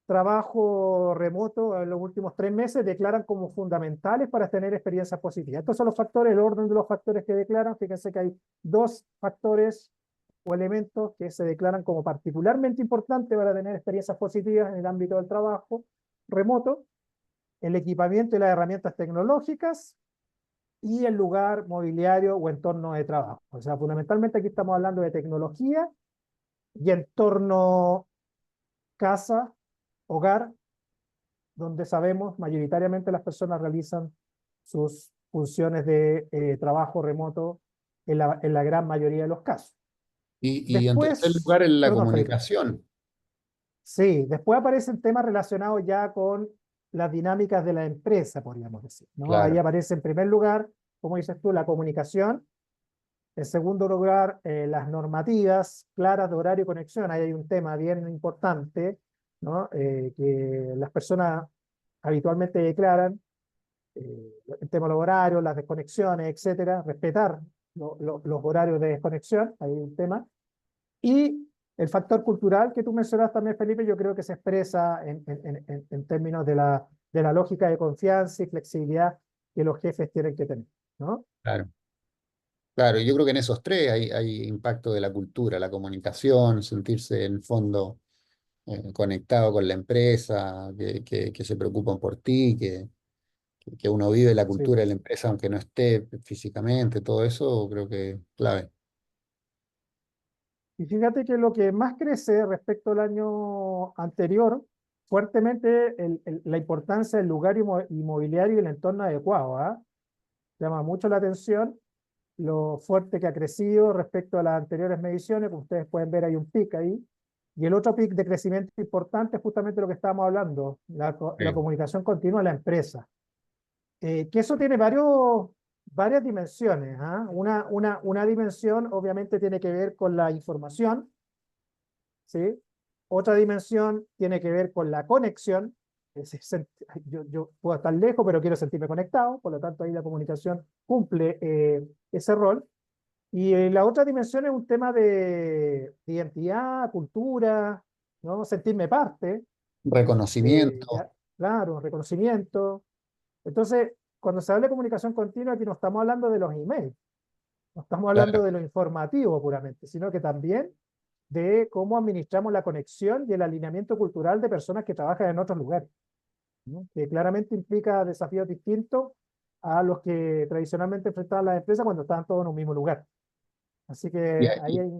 trabajo remoto en los últimos 3 meses declaran como fundamentales para tener experiencias positivas. Estos son los factores, el orden de los factores que declaran. Fíjense que hay dos factores o elementos que se declaran como particularmente importantes para tener experiencias positivas en el ámbito del trabajo remoto: el equipamiento y las herramientas tecnológicas y el lugar mobiliario o entorno de trabajo. O sea, fundamentalmente aquí estamos hablando de tecnología y entorno casa, hogar, donde sabemos mayoritariamente las personas realizan sus funciones de trabajo remoto en la gran mayoría de los casos. Y en tercer Después, lugar, en la perdón, Felipe. comunicación. Sí, después aparecen temas relacionados ya con las dinámicas de la empresa, podríamos decir, ¿no? Ahí Claro, aparece en primer lugar, como dices tú, la comunicación, En segundo lugar, las normativas claras de horario y conexión. Ahí hay un tema bien importante, ¿no? Que las personas habitualmente declaran, el tema de los horarios, las desconexiones, etcétera, respetar los horarios de desconexión, ahí hay un tema. Y el factor cultural que tú mencionas también, Felipe, yo creo que se expresa en términos de la lógica de confianza y flexibilidad que los jefes tienen que tener, ¿no? Claro. Claro, yo creo que en esos tres hay impacto de la cultura, la comunicación, sentirse en el fondo conectado con la empresa, que se preocupan por ti, que uno vive la Sí. cultura de la empresa aunque no esté físicamente, todo eso creo que es clave. Y fíjate que lo que más crece respecto al año anterior, fuertemente la importancia del lugar inmobiliario y el entorno adecuado, ¿ah? Llama mucho la atención lo fuerte que ha crecido respecto a las anteriores mediciones, como ustedes pueden ver hay un pic ahí, y el otro pic de crecimiento importante es justamente lo que estábamos hablando, la Sí. comunicación continua de la empresa. Que eso tiene varias dimensiones, ¿ah? Una dimensión obviamente tiene que ver con la información, ¿sí? Otra dimensión tiene que ver con la conexión. Yo puedo estar lejos, pero quiero sentirme conectado, por lo tanto ahí la comunicación cumple ese rol. Y la otra dimensión es un tema de identidad, cultura, ¿no? Sentirme parte, Reconocimiento, claro, reconocimiento. Entonces, cuando se habla de comunicación continua, aquí no estamos hablando de los emails, no estamos hablando claro. de lo informativo puramente, sino que también de cómo administramos la conexión y el alineamiento cultural de personas que trabajan en otros lugares, ¿no? Que claramente implica desafíos distintos a los que tradicionalmente enfrentaban las empresas cuando estaban todos en un mismo lugar. Así Y, que ahí y- hay,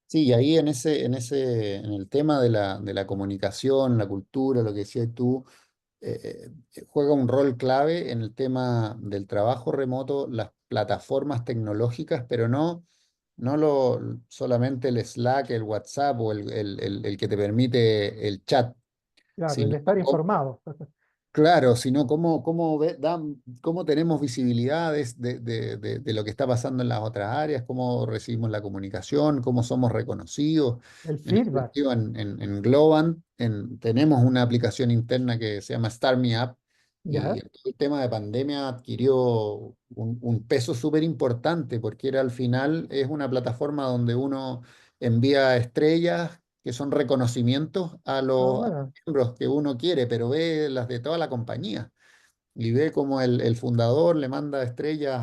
sí, y ahí en el tema de la comunicación, la cultura, lo que decías tú, juega un rol clave en el tema del trabajo remoto, las plataformas tecnológicas, pero no solamente el Slack, el WhatsApp o el que te permite el chat, claro, el sino estar informado. claro, sino cómo tenemos visibilidades de lo que está pasando en las otras áreas, cómo recibimos la comunicación, cómo somos reconocidos. El En ese feedback, sentido, en Globant tenemos una aplicación interna que se llama Start Me Up y ¿ya? el tema de pandemia adquirió un peso súper importante porque era al final es una plataforma donde uno envía estrellas que son reconocimientos Ah, a bueno, miembros que uno quiere, pero ve las de toda la compañía y ve como el fundador le manda estrellas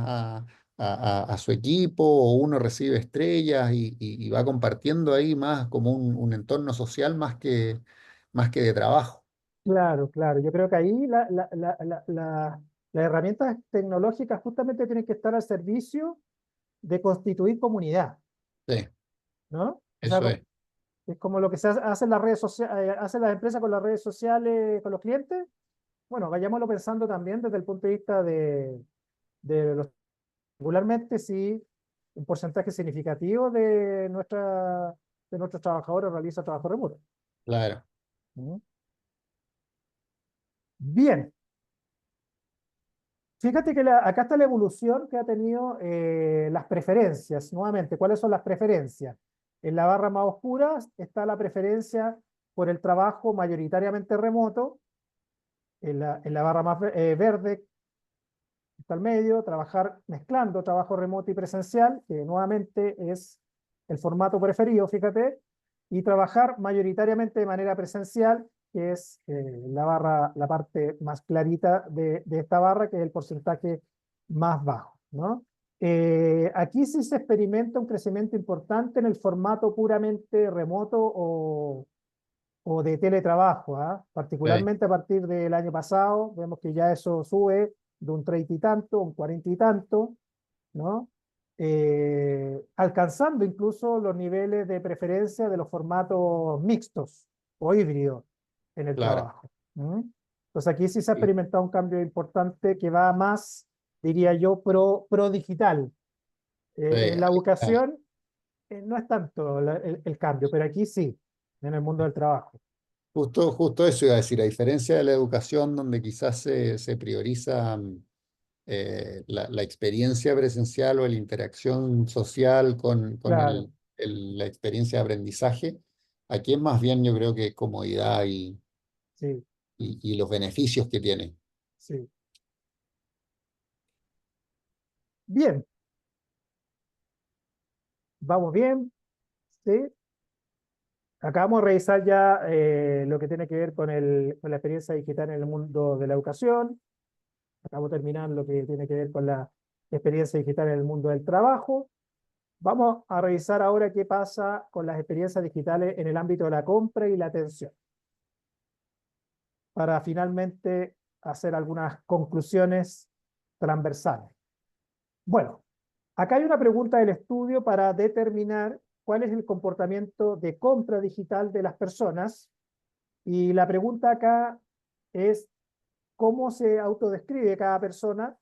a su equipo o uno recibe estrellas y va compartiendo ahí más como un entorno social más que de trabajo. claro, claro. Yo creo que ahí las herramientas tecnológicas justamente tienen que estar al servicio de constituir comunidad, Sí, ¿no? O sea, eso es, es como lo que hace en las redes sociales, hacen las empresas con las redes sociales, con los clientes. Bueno, vayámoslo pensando también desde el punto de vista de los, regularmente sí, un porcentaje significativo de nuestros trabajadores realiza trabajo remoto. claro. ¿No? Bien, fíjate que acá está la evolución que ha tenido las preferencias. Nuevamente, ¿cuáles son las preferencias? En la barra más oscura está la preferencia por el trabajo mayoritariamente remoto. En la barra más verde está al medio, trabajar mezclando trabajo remoto y presencial, que nuevamente es el formato preferido, fíjate, y trabajar mayoritariamente de manera presencial, que es la parte más clarita de esta barra, que es el porcentaje más bajo, ¿no? Aquí sí se experimenta un crecimiento importante en el formato puramente remoto o de teletrabajo, ¿ah? Sí, Particularmente a partir del año pasado, vemos que ya eso sube de un 30 y tanto, un 40 y tanto, ¿no? Alcanzando incluso los niveles de preferencia de los formatos mixtos o híbridos en el claro. trabajo. ¿Mm? Entonces aquí sí se ha Sí, experimentado un cambio importante que va más, diría yo, pro digital. sí, En la ahí está. educación no es tanto el cambio, pero aquí sí, en el mundo del trabajo. Justo eso iba a decir, a diferencia de la educación donde quizás se prioriza la experiencia presencial o la interacción social con Claro, la experiencia de aprendizaje. Aquí es más bien yo creo que comodidad sí, y los beneficios que tiene. sí. Bien, vamos bien, ¿sí? Acabamos de revisar ya lo que tiene que ver con la experiencia digital en el mundo de la educación. Acabamos de terminar lo que tiene que ver con la experiencia digital en el mundo del trabajo. Vamos a revisar ahora qué pasa con las experiencias digitales en el ámbito de la compra y la atención, para finalmente hacer algunas conclusiones transversales. Bueno, acá hay una pregunta del estudio para determinar cuál es el comportamiento de compra digital de las personas. Y la pregunta acá es cómo se autodescribe cada persona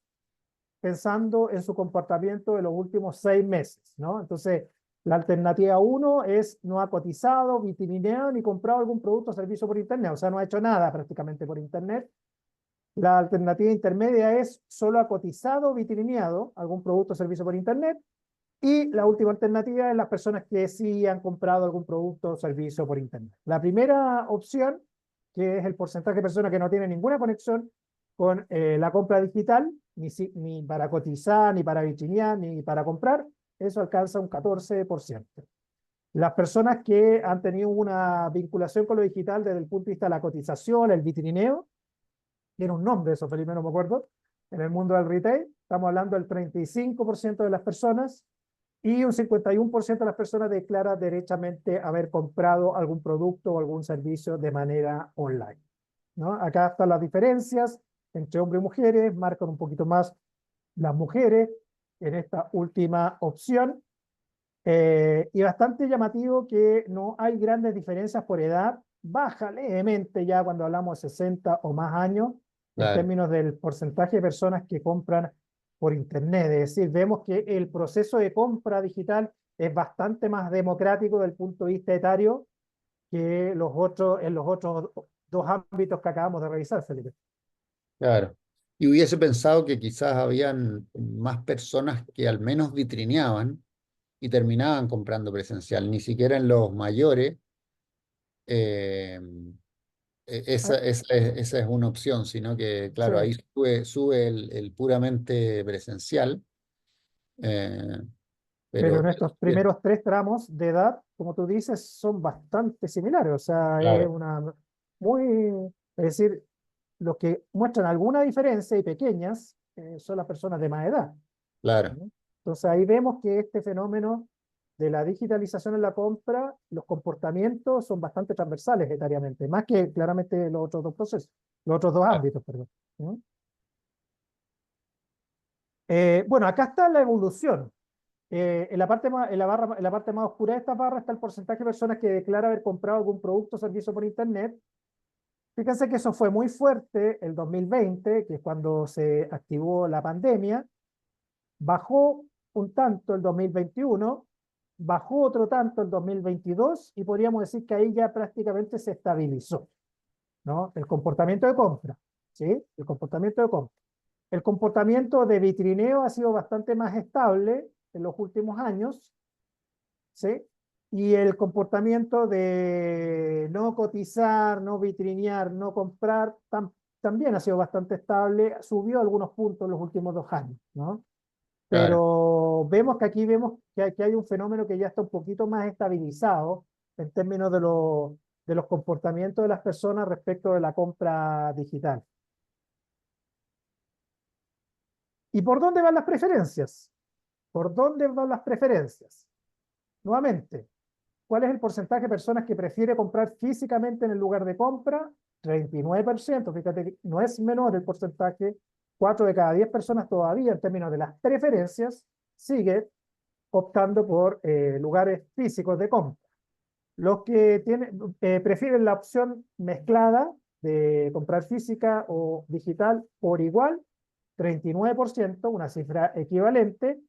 pensando en su comportamiento de los últimos 6 meses, ¿no? Entonces, la alternativa 1 es no ha cotizado, vitrineado ni comprado algún producto o servicio por Internet, o sea, no ha hecho nada prácticamente por Internet. La alternativa intermedia es solo ha cotizado, vitrineado algún producto o servicio por Internet. Y la última alternativa es las personas que sí han comprado algún producto o servicio por Internet. La primera opción, que es el porcentaje de personas que no tienen ninguna conexión con la compra digital, ni para cotizar, ni para vitrinear, ni para comprar, eso alcanza un 14%. Las personas que han tenido una vinculación con lo digital desde el punto de vista de la cotización, el vitrineo, tiene un nombre eso, Felipe, no me acuerdo, en el mundo del retail, estamos hablando del 35% de las personas, y un 51% de las personas declara derechamente haber comprado algún producto o algún servicio de manera online, ¿no? Acá están las diferencias entre hombres y mujeres, marcan un poquito más las mujeres en esta última opción, y bastante llamativo que no hay grandes diferencias por edad, baja levemente ya cuando hablamos de 60 o más años, en Claro, términos del porcentaje de personas que compran por Internet. Es decir, vemos que el proceso de compra digital es bastante más democrático desde el punto de vista etario que en los otros dos ámbitos que acabamos de revisar, Felipe. claro. Y hubiese pensado que quizás habían más personas que al menos vitrineaban y terminaban comprando presencial, ni siquiera en los mayores. eh, Ah, esa es una opción, sino que, sí, claro, ahí sube el puramente presencial, eh, pero pero nuestros bien, primeros 3 tramos de edad, como tú dices, son bastante similares. O sea, es claro, una muy, es decir, los que muestran alguna diferencia y pequeñas son las personas de más edad, claro, ¿no? Entonces ahí vemos que este fenómeno de la digitalización en la compra, los comportamientos son bastante transversales etariamente, más que claramente los otros dos procesos, los otros dos claro, ámbitos, perdón, ¿no? Bueno, acá está la evolución. En la parte más, en la parte más oscura de esta barra está el porcentaje de personas que declara haber comprado algún producto o servicio por Internet. Fíjense que eso fue muy fuerte el 2020, que es cuando se activó la pandemia, bajó un tanto el 2021, bajó otro tanto el 2022 y podríamos decir que ahí ya prácticamente se estabilizó, ¿no? El comportamiento de compra, ¿sí? El comportamiento de compra. El comportamiento de vitrineo ha sido bastante más estable en los últimos años, ¿sí? Y el comportamiento de no cotizar, no vitrinear, no comprar, también ha sido bastante estable, subió algunos puntos en los últimos 2 años, ¿no? claro, Pero vemos que aquí hay un fenómeno que ya está un poquito más estabilizado en términos de los comportamientos de las personas respecto de la compra digital. ¿Y por dónde van las preferencias? ¿Por dónde van las preferencias? Nuevamente, ¿cuál es el porcentaje de personas que prefiere comprar físicamente en el lugar de compra? 39%, fíjate que no es menor el porcentaje, 4 de cada 10 personas todavía en términos de las preferencias sigue optando por lugares físicos de compra. Los que prefieren la opción mezclada de comprar física o digital por igual, 39%, una cifra equivalente,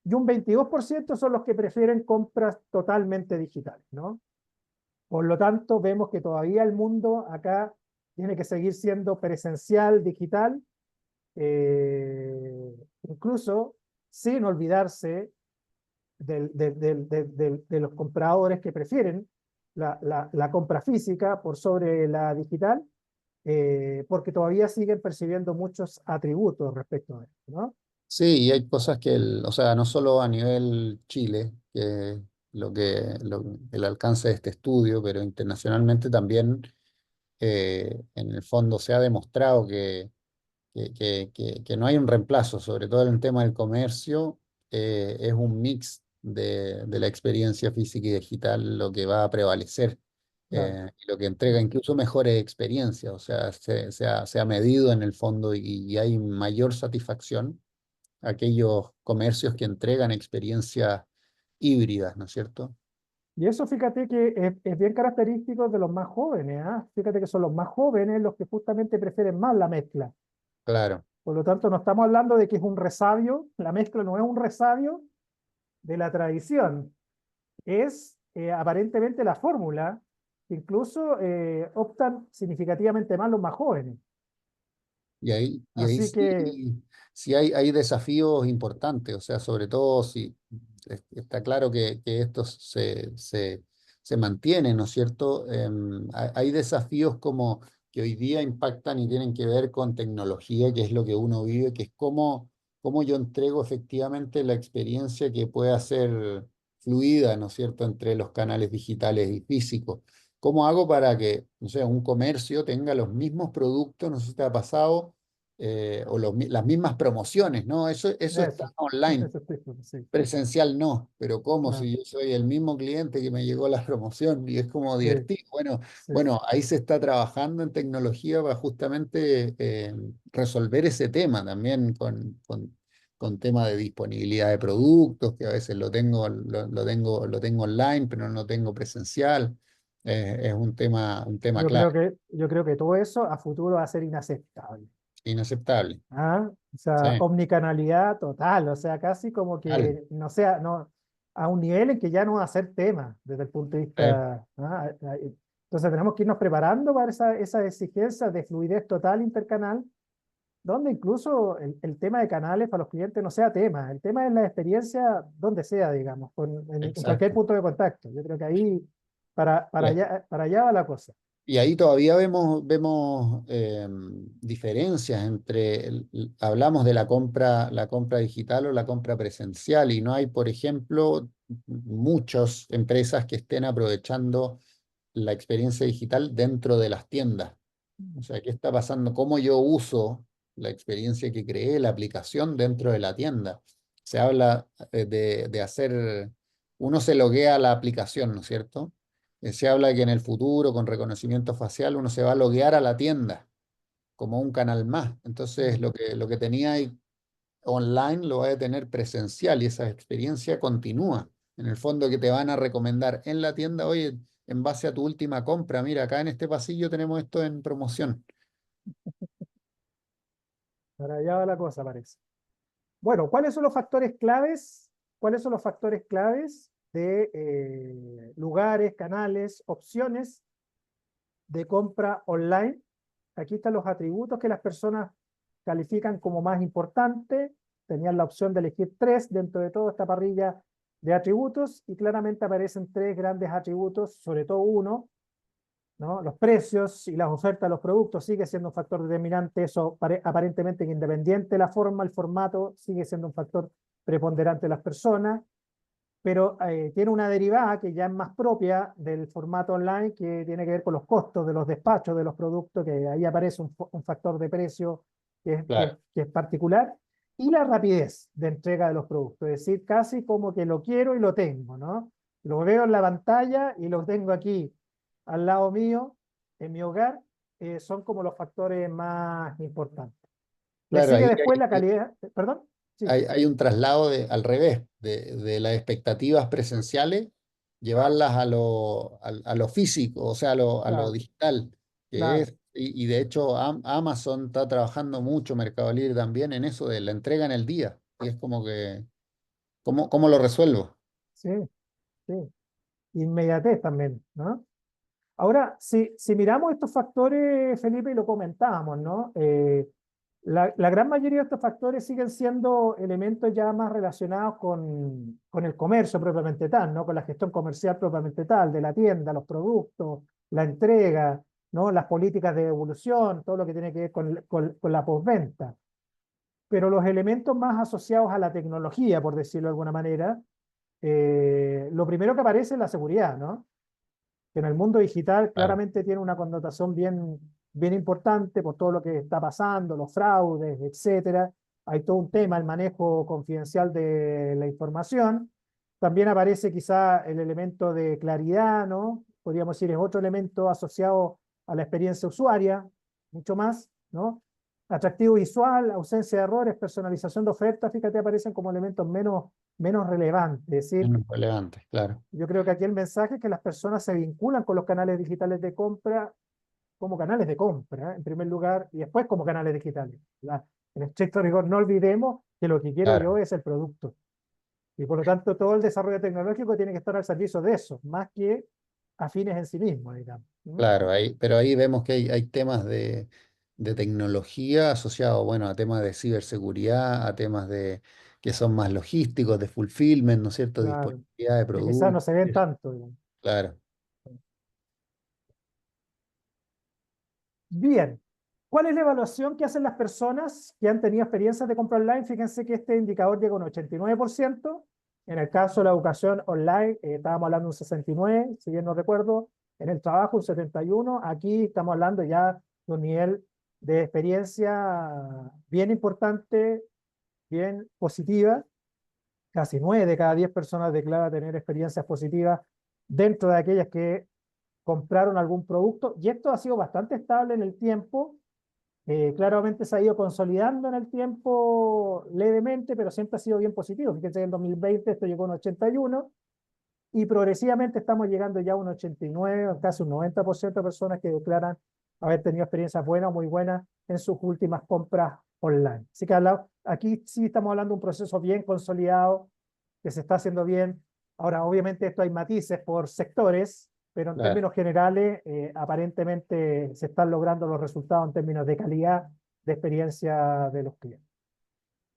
y un 22% son los que prefieren compras totalmente digitales, ¿no? Por lo tanto, vemos que todavía el mundo acá tiene que seguir siendo presencial, digital, incluso sin olvidarse de los compradores que prefieren la compra física por sobre la digital, porque todavía siguen percibiendo muchos atributos respecto a esto, ¿no? Sí, y hay cosas que, o sea, no solo a nivel Chile, el alcance de este estudio, pero internacionalmente también, en el fondo se ha demostrado que no hay un reemplazo, sobre todo en el tema del comercio, es un mix de la experiencia física y digital lo que va a prevalecer, Claro. y lo que entrega incluso mejores experiencias, o sea, se ha medido en el fondo y hay mayor satisfacción aquellos comercios que entregan experiencias híbridas, ¿no es cierto? Y eso fíjate que es bien característico de los más jóvenes, ¿ah? Fíjate que son los más jóvenes los que justamente prefieren más la mezcla. Claro, Por lo tanto, no estamos hablando de que es un resabio, la mezcla no es un resabio de la tradición, es aparentemente la fórmula, incluso optan significativamente más los más jóvenes. y ahí Así que sí, sí hay desafíos importantes, o sea, sobre todo si está claro que estos se mantienen, ¿no es cierto? Hay desafíos como que hoy día impactan y tienen que ver con tecnología, que es lo que uno vive, que es cómo yo entrego efectivamente la experiencia que pueda ser fluida, ¿no es cierto?, entre los canales digitales y físicos. ¿Cómo hago para que, no sé, un comercio tenga los mismos productos, no sé si te ha pasado, o las mismas promociones, ¿no? Eso está eso, online, eso estoy, sí, presencial no, pero ¿cómo? ah, Si yo soy el mismo cliente que me llegó la promoción y es como sí, divertido. Bueno, sí. bueno, ahí se está trabajando en tecnología para justamente, resolver ese tema también con tema de disponibilidad de productos, que a veces lo tengo online, pero no lo tengo presencial. Es un tema clave, Yo creo que todo eso a futuro va a ser inaceptable. inaceptable. ¿Ah? O Sí, sea, omnicanalidad total, o sea, casi como tal. que no sea, no, a un nivel en que ya no va a ser tema desde el punto de vista. ¿Ah? Entonces tenemos que irnos preparando para esa exigencia de fluidez total intercanal, donde incluso el tema de canales para los clientes no sea tema, el tema es la experiencia donde sea, digamos, en cualquier Exacto. punto de contacto. Yo creo que ahí para allá va la cosa. Y ahí todavía vemos, diferencias entre, hablamos de la compra digital o la compra presencial, y no hay, por ejemplo, muchas empresas que estén aprovechando la experiencia digital dentro de las tiendas. O sea, ¿qué está pasando? ¿Cómo yo uso la experiencia que creé, la aplicación dentro de la tienda? Se habla, de hacer, uno se loguea a la aplicación, ¿no es cierto? Se habla que en el futuro, con reconocimiento facial, uno se va a loguear a la tienda como un canal más. Entonces, Mm. lo que tenía ahí online lo va a tener presencial, y esa experiencia continúa. En el fondo, que te van a recomendar en la tienda, oye, en base a tu última compra, mira, acá en este pasillo tenemos esto en promoción. Para allá va la cosa, parece. Bueno, ¿cuáles son los factores claves? ¿Cuáles son los factores claves de lugares, canales, opciones de compra online? Aquí están los atributos que las personas califican como más importantes. Tenían la opción de elegir tres dentro de toda esta parrilla de atributos y claramente aparecen tres grandes atributos, sobre todo uno, ¿no? Los precios y las ofertas de los productos sigue siendo un factor determinante, eso aparentemente independiente de la forma, el formato sigue siendo un factor preponderante de las personas, pero tiene una derivada que ya es más propia del formato online, que tiene que ver con los costos de los despachos de los productos, que ahí aparece un factor de precio Claro, que es particular, y la rapidez de entrega de los productos, es decir, casi como que lo quiero y lo tengo, ¿no? Lo veo en la pantalla y lo tengo aquí al lado mío, en mi hogar, son como los factores más importantes. Le claro, sigue ahí después la calidad, perdón, sí, hay un traslado al revés, de las expectativas presenciales, llevarlas a lo físico, o sea, a lo claro, digital, que claro. es, y de hecho Amazon está trabajando mucho, Mercado Libre también, en eso de la entrega en el día. Y es como que, ¿cómo lo resuelvo? Sí, sí. Inmediatez también, ¿no? Ahora, si miramos estos factores, Felipe, y lo comentábamos, ¿no? La gran mayoría de estos factores siguen siendo elementos ya más relacionados con el comercio propiamente tal, ¿no? Con la gestión comercial propiamente tal, de la tienda, los productos, la entrega, ¿no? Las políticas de evolución, todo lo que tiene que ver con la postventa. Pero los elementos más asociados a la tecnología, por decirlo de alguna manera, lo primero que aparece es la seguridad, ¿no? Que en el mundo digital Claro. claramente tiene una connotación bien importante por todo lo que está pasando, los fraudes, etcétera. Hay todo un tema, el manejo confidencial de la información. También aparece quizá el elemento de claridad, ¿no? Podríamos decir, es otro elemento asociado a la experiencia usuaria, mucho más, ¿no? Atractivo visual, ausencia de errores, personalización de ofertas, fíjate, aparecen como elementos menos relevantes. Es decir, Menos relevante, claro. yo creo que aquí el mensaje es que las personas se vinculan con los canales digitales de compra como canales de compra, en primer lugar, y después como canales digitales. En estricto rigor, no olvidemos que lo que quiero yo Claro. es el producto. Y por lo tanto, todo el desarrollo tecnológico tiene que estar al servicio de eso, más que afines en sí mismos, digamos. ¿Mm? Claro, pero ahí vemos que hay temas de tecnología asociados, bueno, a temas de ciberseguridad, a temas que son más logísticos, de fulfillment, ¿no es cierto? Claro. Disponibilidad de Que quizás no productos. se ven tanto, digamos. Claro, Bien, ¿cuál es la evaluación que hacen las personas que han tenido experiencias de compra online? Fíjense que este indicador llega a un 89%. En el caso de la educación online, estábamos hablando de un 69%, si bien no recuerdo. En el trabajo, un 71%. Aquí estamos hablando ya de un nivel de experiencia bien importante, bien positiva. Casi 9 de cada 10 personas declara tener experiencias positivas dentro de aquellas que compraron algún producto. Y esto ha sido bastante estable en el tiempo. Claramente se ha ido consolidando en el tiempo levemente, pero siempre ha sido bien positivo. Fíjense que en 2020 esto llegó a un 81 y progresivamente estamos llegando ya a un 89, casi un 90% de personas que declaran haber tenido experiencias buenas o muy buenas en sus últimas compras online. Así que aquí sí estamos hablando de un proceso bien consolidado, que se está haciendo bien. Ahora, obviamente esto hay matices por sectores, pero en claro. términos generales, aparentemente se están logrando los resultados en términos de calidad de experiencia de los clientes.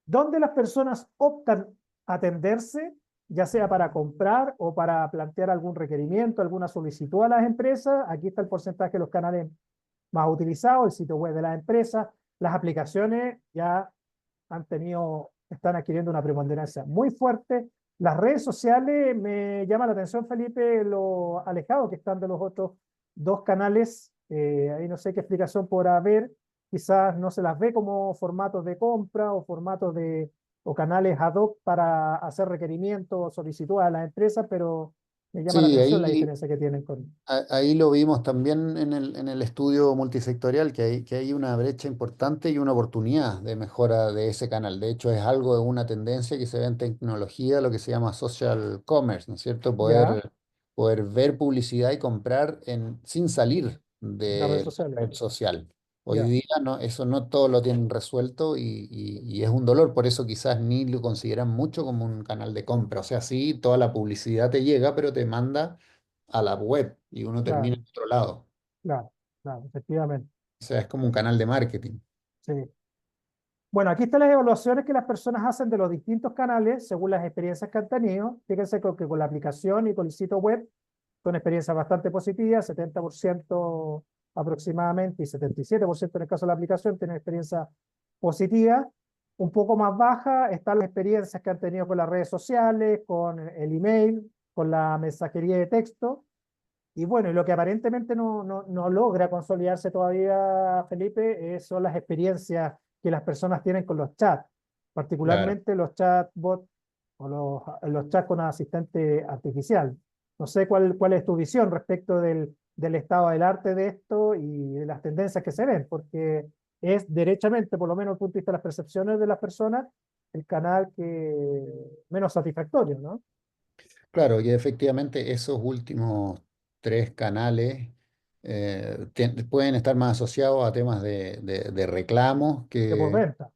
¿Dónde las personas optan a atenderse, ya sea para comprar o para plantear algún requerimiento, alguna solicitud a las empresas? Aquí está el porcentaje de los canales más utilizados, el sitio web de las empresas, las aplicaciones ya están adquiriendo una preponderancia muy fuerte. Las redes sociales, me llama la atención, Felipe, lo alejado que están de los otros dos canales. Ahí no sé qué explicación podrá haber. Quizás no se las ve como formatos de compra o o canales ad hoc para hacer requerimientos o solicitudes a las empresas, pero me llama la Sí, atención la ahí, diferencia que tienen con. ahí lo vimos también en el estudio multisectorial, que hay una brecha importante y una oportunidad de mejora de ese canal. De hecho, es algo de una tendencia que se ve en tecnología, lo que se llama social commerce, ¿no es cierto? Ya, Poder ver publicidad y comprar sin salir las redes de sociales. la red social. Hoy Ya, día no, eso no todo lo tienen resuelto y es un dolor, por eso quizás ni lo consideran mucho como un canal de compra. O sea, sí, toda la publicidad te llega, pero te manda a la web y uno termina claro, en otro lado. claro, claro, efectivamente. O sea, es como un canal de marketing. Sí. Bueno, aquí están las evaluaciones que las personas hacen de los distintos canales según las experiencias que han tenido. Fíjense que con la aplicación y con el sitio web son experiencias bastante positivas, 70% aproximadamente y 77% en el caso de la aplicación tienen experiencia positiva. Un poco más baja están las experiencias que han tenido con las redes sociales, con el email, con la mensajería de texto. Y bueno, y lo que aparentemente no logra consolidarse todavía, Felipe, son las experiencias que las personas tienen con los chats, Claro. particularmente los chatbots o los chats con asistente artificial. No sé cuál es tu visión respecto del estado del arte de esto y de las tendencias que se ven, porque es derechamente, por lo menos desde el punto de vista de las percepciones de las personas, el canal que menos satisfactorio, ¿no? Claro, y efectivamente esos últimos tres canales pueden estar más asociados a temas de reclamos De por venta.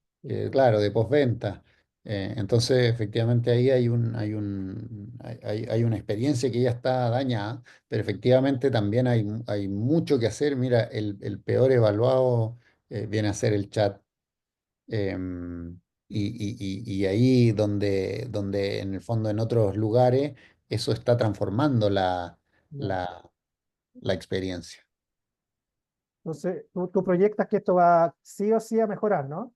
claro, de postventa. Entonces, efectivamente ahí hay una experiencia que ya está dañada, pero efectivamente también hay mucho que hacer. Mira, el peor evaluado viene a ser el chat. em, y ahí donde en el fondo en otros lugares eso está transformando Ya. la, la experiencia. Entonces, tú proyectas que esto va sí o sí a mejorar, ¿no?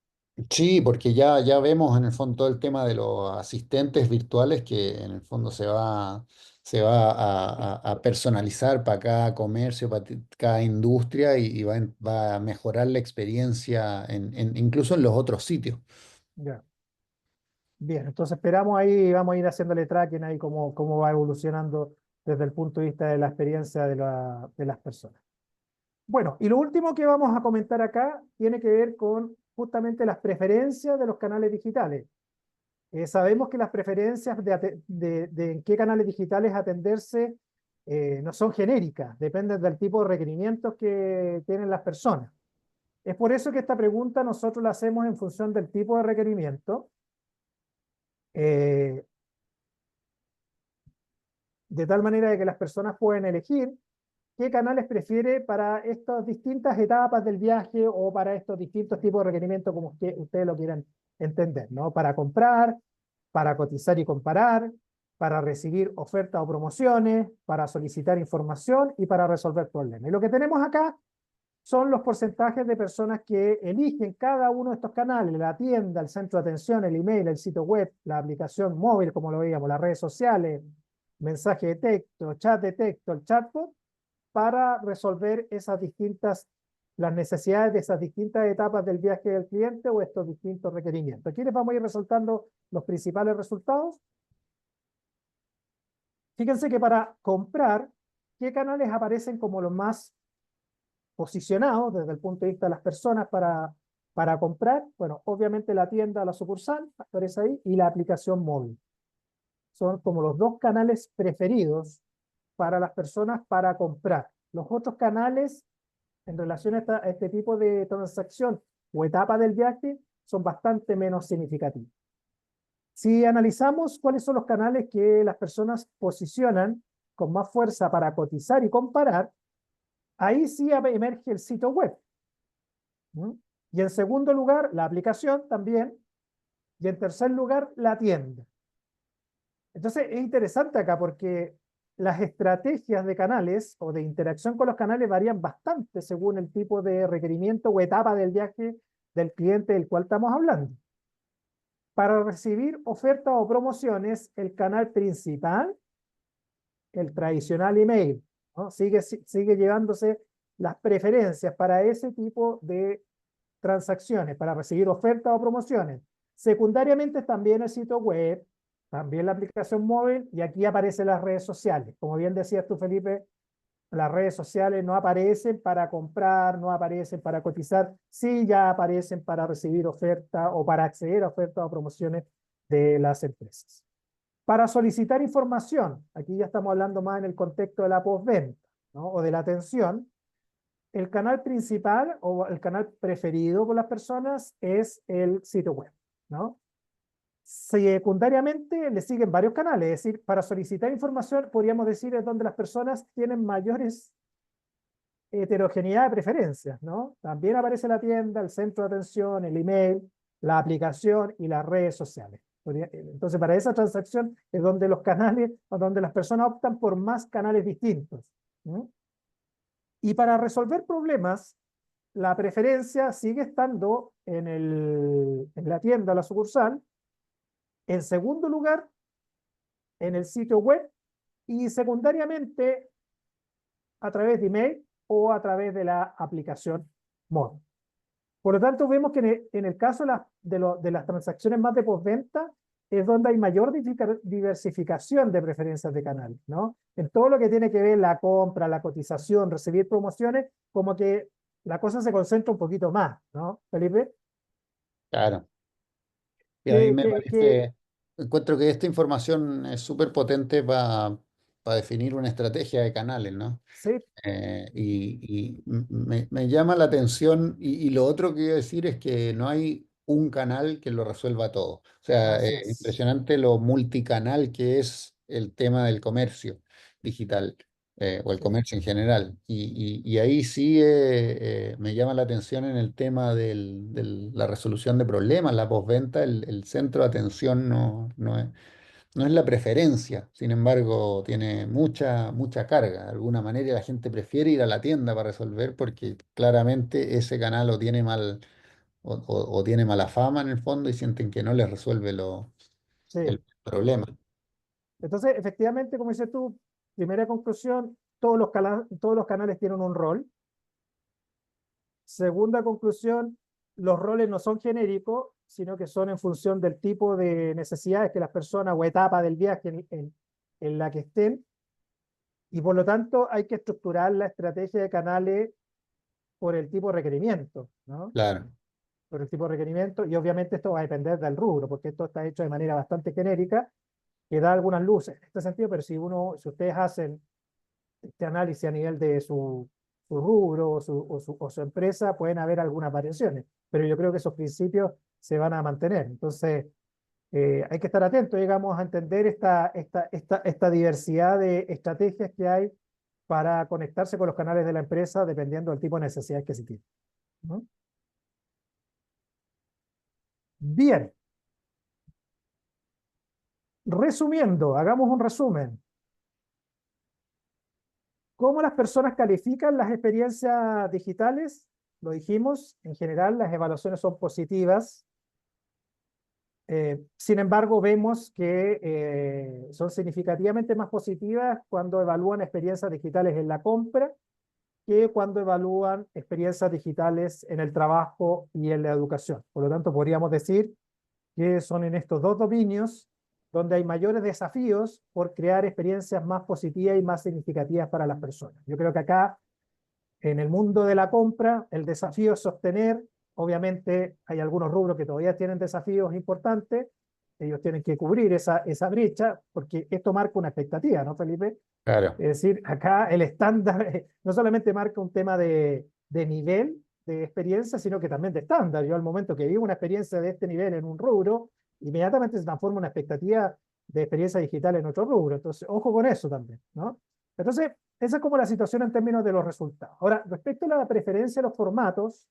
Sí, porque ya vemos en el fondo todo el tema de los asistentes virtuales que en el fondo se va a personalizar para cada comercio, para cada industria y va a mejorar la experiencia incluso en los otros sitios. Ya. Bien, entonces esperamos ahí, vamos a ir haciéndole tracking ahí cómo va evolucionando desde el punto de vista de la experiencia de las personas. Bueno, y lo último que vamos a comentar acá tiene que ver con justamente las preferencias de los canales digitales. Sabemos que las preferencias de en qué canales digitales atenderse no son genéricas, dependen del tipo de requerimientos que tienen las personas. Es por eso que esta pregunta nosotros la hacemos en función del tipo de requerimiento, eh, de tal manera de que las personas pueden elegir qué canales prefiere para estas distintas etapas del viaje o para estos distintos tipos de requerimientos como ustedes lo quieran entender, ¿no? Para comprar, para cotizar y comparar, para recibir ofertas o promociones, para solicitar información y para resolver problemas. Y lo que tenemos acá son los porcentajes de personas que eligen cada uno de estos canales, la tienda, el centro de atención, el email, el sitio web, la aplicación móvil, como lo veíamos, las redes sociales, mensaje de texto, el chatbot, para resolver las necesidades de esas distintas etapas del viaje del cliente o estos distintos requerimientos. Aquí les vamos a ir resaltando los principales resultados. Fíjense que para comprar, ¿qué canales aparecen como los más posicionados desde el punto de vista de las personas para comprar? Bueno, obviamente la tienda, la sucursal, aparece ahí, y la aplicación móvil. Son como los dos canales preferidos para las personas para comprar. Los otros canales en relación a este tipo de transacción o etapa del viaje son bastante menos significativos. Si analizamos cuáles son los canales que las personas posicionan con más fuerza para cotizar y comparar, ahí sí emerge el sitio web. ¿Mm? Y en segundo lugar, la aplicación también. Y en tercer lugar, la tienda. Entonces es interesante acá porque las estrategias de canales o de interacción con los canales varían bastante según el tipo de requerimiento o etapa del viaje del cliente del cual estamos hablando. Para recibir ofertas o promociones, el canal principal, el tradicional email, ¿no? Sigue llevándose las preferencias para ese tipo de transacciones, para recibir ofertas o promociones. Secundariamente también el sitio web, también la aplicación móvil y aquí aparecen las redes sociales. Como bien decías tú, Felipe, las redes sociales no aparecen para comprar, no aparecen para cotizar, sí ya aparecen para recibir ofertas o para acceder a ofertas o promociones de las empresas. Para solicitar información, aquí ya estamos hablando más en el contexto de la postventa, ¿no? O de la atención, el canal principal o el canal preferido por las personas es el sitio web, ¿no? Secundariamente le siguen varios canales, es decir, para solicitar información podríamos decir es donde las personas tienen mayores heterogeneidad de preferencias, ¿no? También aparece la tienda, el centro de atención, el email, la aplicación y las redes sociales. Entonces, para esa transacción es donde los canales, o donde las personas optan por más canales distintos. ¿No? Y para resolver problemas, la preferencia sigue estando en la tienda, la sucursal, en segundo lugar, en el sitio web y secundariamente a través de email o a través de la aplicación móvil. Por lo tanto, vemos que en el caso de las transacciones más de postventa es donde hay mayor diversificación de preferencias de canal, ¿no? En todo lo que tiene que ver la compra, la cotización, recibir promociones, como que la cosa se concentra un poquito más, ¿no, Felipe? Claro. Y a mí Que, me que, que, parece, encuentro que esta información es súper potente para definir una estrategia de canales, ¿no? sí, Me llama la atención y lo otro que iba a decir es que no hay un canal que lo resuelva todo. O sea, así es. impresionante lo multicanal que es el tema del comercio digital. o el Sí, comercio en general. Y ahí sí me llama la atención en el tema de la resolución de problemas, la postventa, el centro de atención no es la preferencia, sin embargo, tiene mucha carga. De alguna manera la gente prefiere ir a la tienda para resolver porque claramente ese canal o tiene o tiene mala fama en el fondo y sienten que no les resuelve sí. el problema. Entonces, efectivamente, como dices tú, primera conclusión, todos los canales tienen un rol. Segunda conclusión, los roles no son genéricos, sino que son en función del tipo de necesidades que las personas o etapa del viaje en la que estén, y por lo tanto hay que estructurar la estrategia de canales por el tipo de requerimiento, ¿no? Claro, Por el tipo de requerimiento, y obviamente esto va a depender del rubro, porque esto está hecho de manera bastante genérica, que da algunas luces en este sentido, pero si ustedes hacen este análisis a nivel de su rubro o su empresa, pueden haber algunas variaciones, pero yo creo que esos principios se van a mantener. Entonces, hay que estar atentos, digamos, a entender esta diversidad de estrategias que hay para conectarse con los canales de la empresa dependiendo del tipo de necesidades que se tiene, ¿no? Bien, resumiendo, hagamos un resumen. ¿Cómo las personas califican las experiencias digitales? Lo dijimos, en general las evaluaciones son positivas. Sin embargo, vemos que son significativamente más positivas cuando evalúan experiencias digitales en la compra que cuando evalúan experiencias digitales en el trabajo y en la educación. Por lo tanto, podríamos decir que son en estos dos dominios donde hay mayores desafíos por crear experiencias más positivas y más significativas para las personas. Yo creo que acá, en el mundo de la compra, el desafío es sostener, obviamente hay algunos rubros que todavía tienen desafíos importantes, ellos tienen que cubrir esa brecha, porque esto marca una expectativa, ¿no, Felipe? claro, Es decir, acá el estándar no solamente marca un tema de nivel de experiencia, sino que también de estándar. Yo al momento que vivo una experiencia de este nivel en un rubro, inmediatamente se transforma en una expectativa de experiencia digital en otro rubro. Entonces, ojo con eso también, ¿no? Entonces, esa es como la situación en términos de los resultados. Ahora, respecto a la preferencia de los formatos,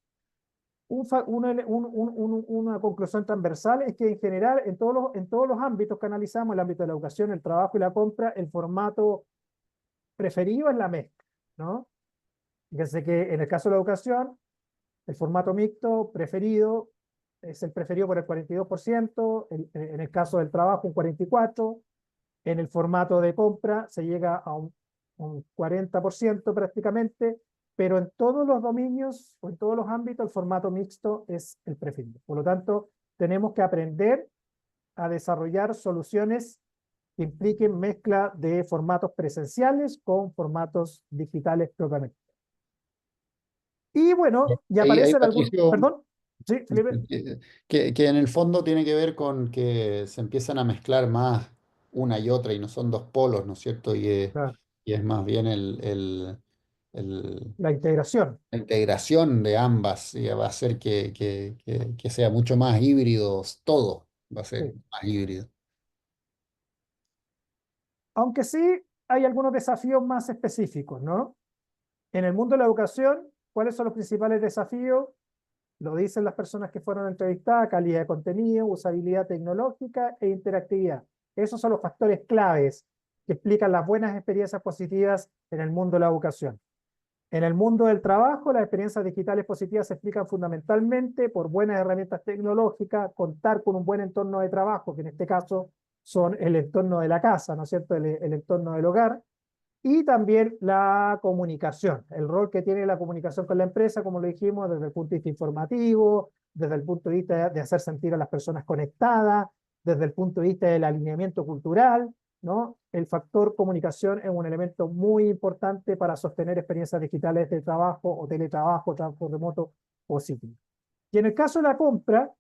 una conclusión transversal es que en general en todos los ámbitos que analizamos, el ámbito de la educación, el trabajo y la compra, el formato preferido es la mezcla, ¿no? Fíjense que en el caso de la educación, el formato mixto preferido es el preferido por el 42%, en el caso del trabajo un 44%, en el formato de compra se llega a un 40% prácticamente, pero en todos los dominios o en todos los ámbitos el formato mixto es el preferido. Por lo tanto, tenemos que aprender a desarrollar soluciones que impliquen mezcla de formatos presenciales con formatos digitales propiamente. Y bueno, ya ahí aparecen algunos, Patricio, perdón, sí, Felipe, que en el fondo tiene que ver con que se empiezan a mezclar más una y otra y no son dos polos, ¿no es cierto? claro, Y es más bien el- la integración, la integración de ambas y va a hacer que sea mucho más híbridos todo, va a ser sí. más híbrido. Aunque sí hay algunos desafíos más específicos, ¿no? En el mundo de la educación, ¿cuáles son los principales desafíos? Lo dicen las personas que fueron entrevistadas: calidad de contenido, usabilidad tecnológica e interactividad. Esos son los factores claves que explican las buenas experiencias positivas en el mundo de la educación. En el mundo del trabajo, las experiencias digitales positivas se explican fundamentalmente por buenas herramientas tecnológicas, contar con un buen entorno de trabajo, que en este caso son el entorno de la casa, ¿no es cierto?, el entorno del hogar, y también la comunicación, el rol que tiene la comunicación con la empresa, como lo dijimos, desde el punto de vista informativo, desde el punto de vista de hacer sentir a las personas conectadas, desde el punto de vista del alineamiento cultural, ¿no? El factor comunicación es un elemento muy importante para sostener experiencias digitales de trabajo o teletrabajo, trabajo remoto positivo. Y en el caso de la compra,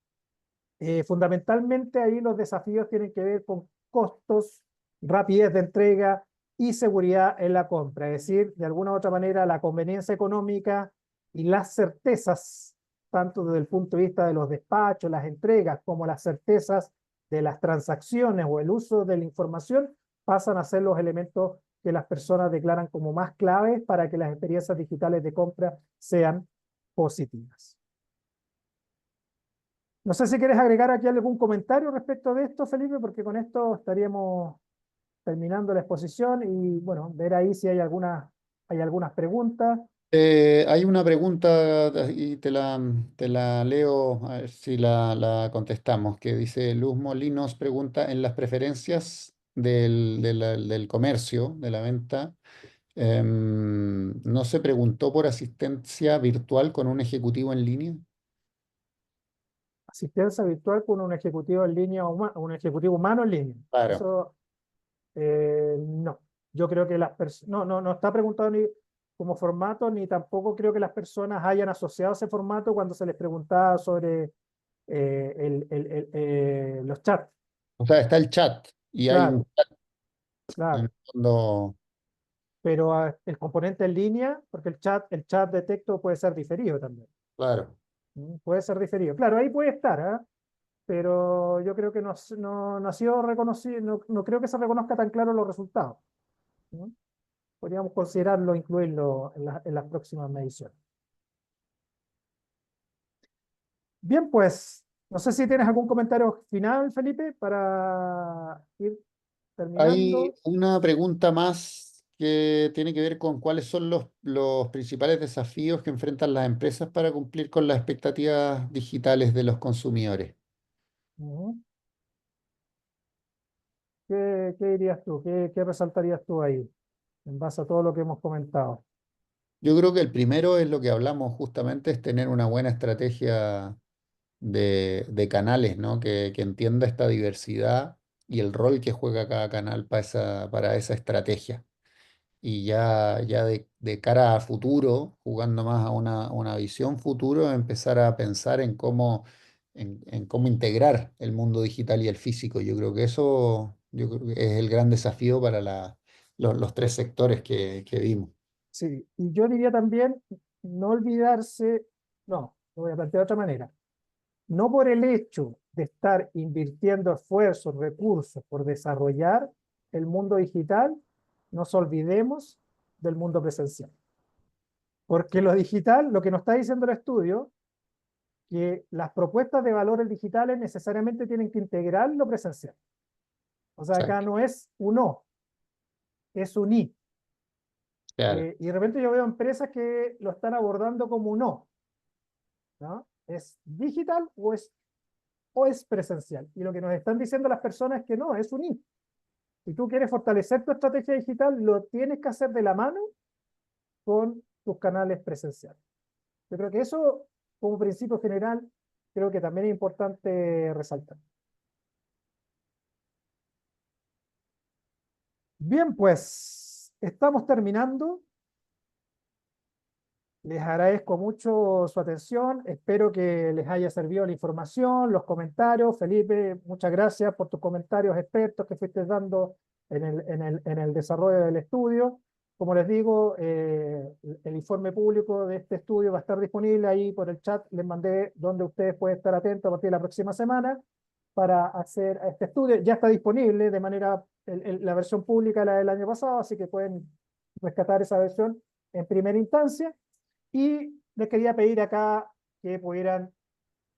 fundamentalmente ahí los desafíos tienen que ver con costos, rapidez de entrega y seguridad en la compra. Es decir, de alguna u otra manera, la conveniencia económica y las certezas, tanto desde el punto de vista de los despachos, las entregas, como las certezas de las transacciones o el uso de la información, pasan a ser los elementos que las personas declaran como más claves para que las experiencias digitales de compra sean positivas. No sé si quieres agregar aquí algún comentario respecto de esto, Felipe, porque con esto estaríamos terminando la exposición y, bueno, ver ahí si hay algunas preguntas. Hay una pregunta y te la leo a ver si la contestamos, que dice Luz Molinos pregunta, en las preferencias del comercio, de la venta, ¿no se preguntó por asistencia virtual con un ejecutivo en línea? Asistencia virtual con un ejecutivo en línea, un ejecutivo humano en línea. Claro. Eso, no. Yo creo que las personas, no está preguntado ni como formato, ni tampoco creo que las personas hayan asociado ese formato cuando se les preguntaba sobre los chats. O sea, está el chat y hay un Claro, chat en claro. el fondo, Pero el componente en línea, porque el chat de texto puede ser diferido también. claro. Puede ser diferido. Claro, ahí puede estar, ¿ah? Pero yo creo que no ha sido reconocido, no creo que se reconozca tan claro los resultados, ¿no? Podríamos considerarlo, incluirlo en las próximas mediciones. Bien, pues, no sé si tienes algún comentario final, Felipe, para ir Hay terminando. una pregunta más que tiene que ver con cuáles son los principales desafíos que enfrentan las empresas para cumplir con las expectativas digitales de los consumidores. Ujú. ¿Qué dirías tú? ¿Qué resaltarías tú ahí, en base a todo lo que hemos comentado? Yo creo que el primero es lo que hablamos justamente, es tener una buena estrategia de canales, ¿no? Que entienda esta diversidad y el rol que juega cada canal para esa estrategia. Y ya de cara a futuro, jugando más a una visión futuro, empezar a pensar en cómo integrar el mundo digital y el físico. Yo creo que eso yo creo que es el gran desafío para los tres sectores que vimos. Sí, y yo diría también no olvidarse, no, lo voy a plantear de otra manera. No por el hecho de estar invirtiendo esfuerzos, recursos por desarrollar el mundo digital, nos olvidemos del mundo presencial. Porque lo digital, lo que nos está diciendo el estudio, que las propuestas de valores digitales necesariamente tienen que integrar lo presencial. O sea, acá Exacto. no es un o, es un y. Claro, Y de repente yo veo empresas que lo están abordando como un o, ¿no? ¿Es digital o es presencial? Y lo que nos están diciendo las personas es que no, es un y. Si tú quieres fortalecer tu estrategia digital, lo tienes que hacer de la mano con tus canales presenciales. Yo creo que eso, como principio general, creo que también es importante resaltar. Bien, pues estamos terminando. Les agradezco mucho su atención. Espero que les haya servido la información, los comentarios. Felipe, muchas gracias por tus comentarios expertos que fuiste dando en el desarrollo del estudio. Como les digo, el informe público de este estudio va a estar disponible ahí por el chat. Les mandé donde ustedes pueden estar atentos a partir de la próxima semana para hacer este estudio. Ya está disponible de manera, la versión pública, la del año pasado, así que pueden rescatar esa versión en primera instancia. Y les quería pedir acá que pudieran,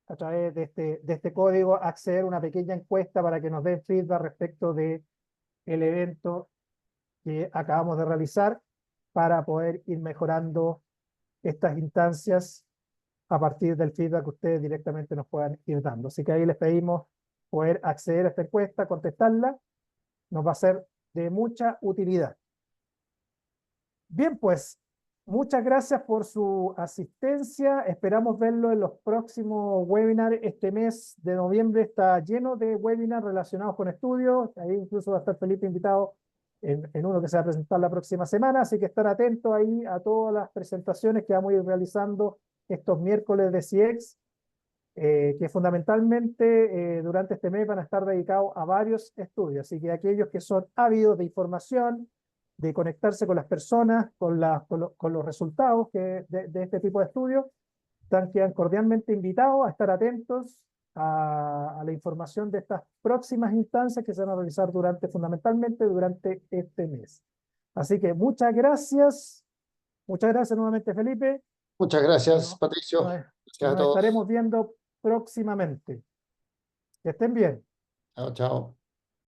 a través de este código, acceder a una pequeña encuesta para que nos den feedback respecto del evento que acabamos de realizar para poder ir mejorando estas instancias a partir del feedback que ustedes directamente nos puedan ir dando. Así que ahí les pedimos poder acceder a esta encuesta, contestarla, nos va a ser de mucha utilidad. Bien, pues muchas gracias por su asistencia. Esperamos verlo en los próximos webinars. Este mes de noviembre está lleno de webinars relacionados con estudios. Ahí incluso va a estar Felipe invitado en uno que se va a presentar la próxima semana. Así que estar atentos ahí a todas las presentaciones que vamos a ir realizando estos miércoles de CIEX, que fundamentalmente durante este mes van a estar dedicados a varios estudios. Así que aquellos que son ávidos de información, de conectarse con las personas, con los resultados de este tipo de estudios, quedan cordialmente invitados a estar atentos a la información de estas próximas instancias que se van a realizar fundamentalmente durante este mes. Así que muchas gracias. Muchas gracias nuevamente, Felipe. Muchas gracias, Nos, Patricio. nos Gracias a nos todos. estaremos viendo próximamente. Que estén bien. Chao, chao.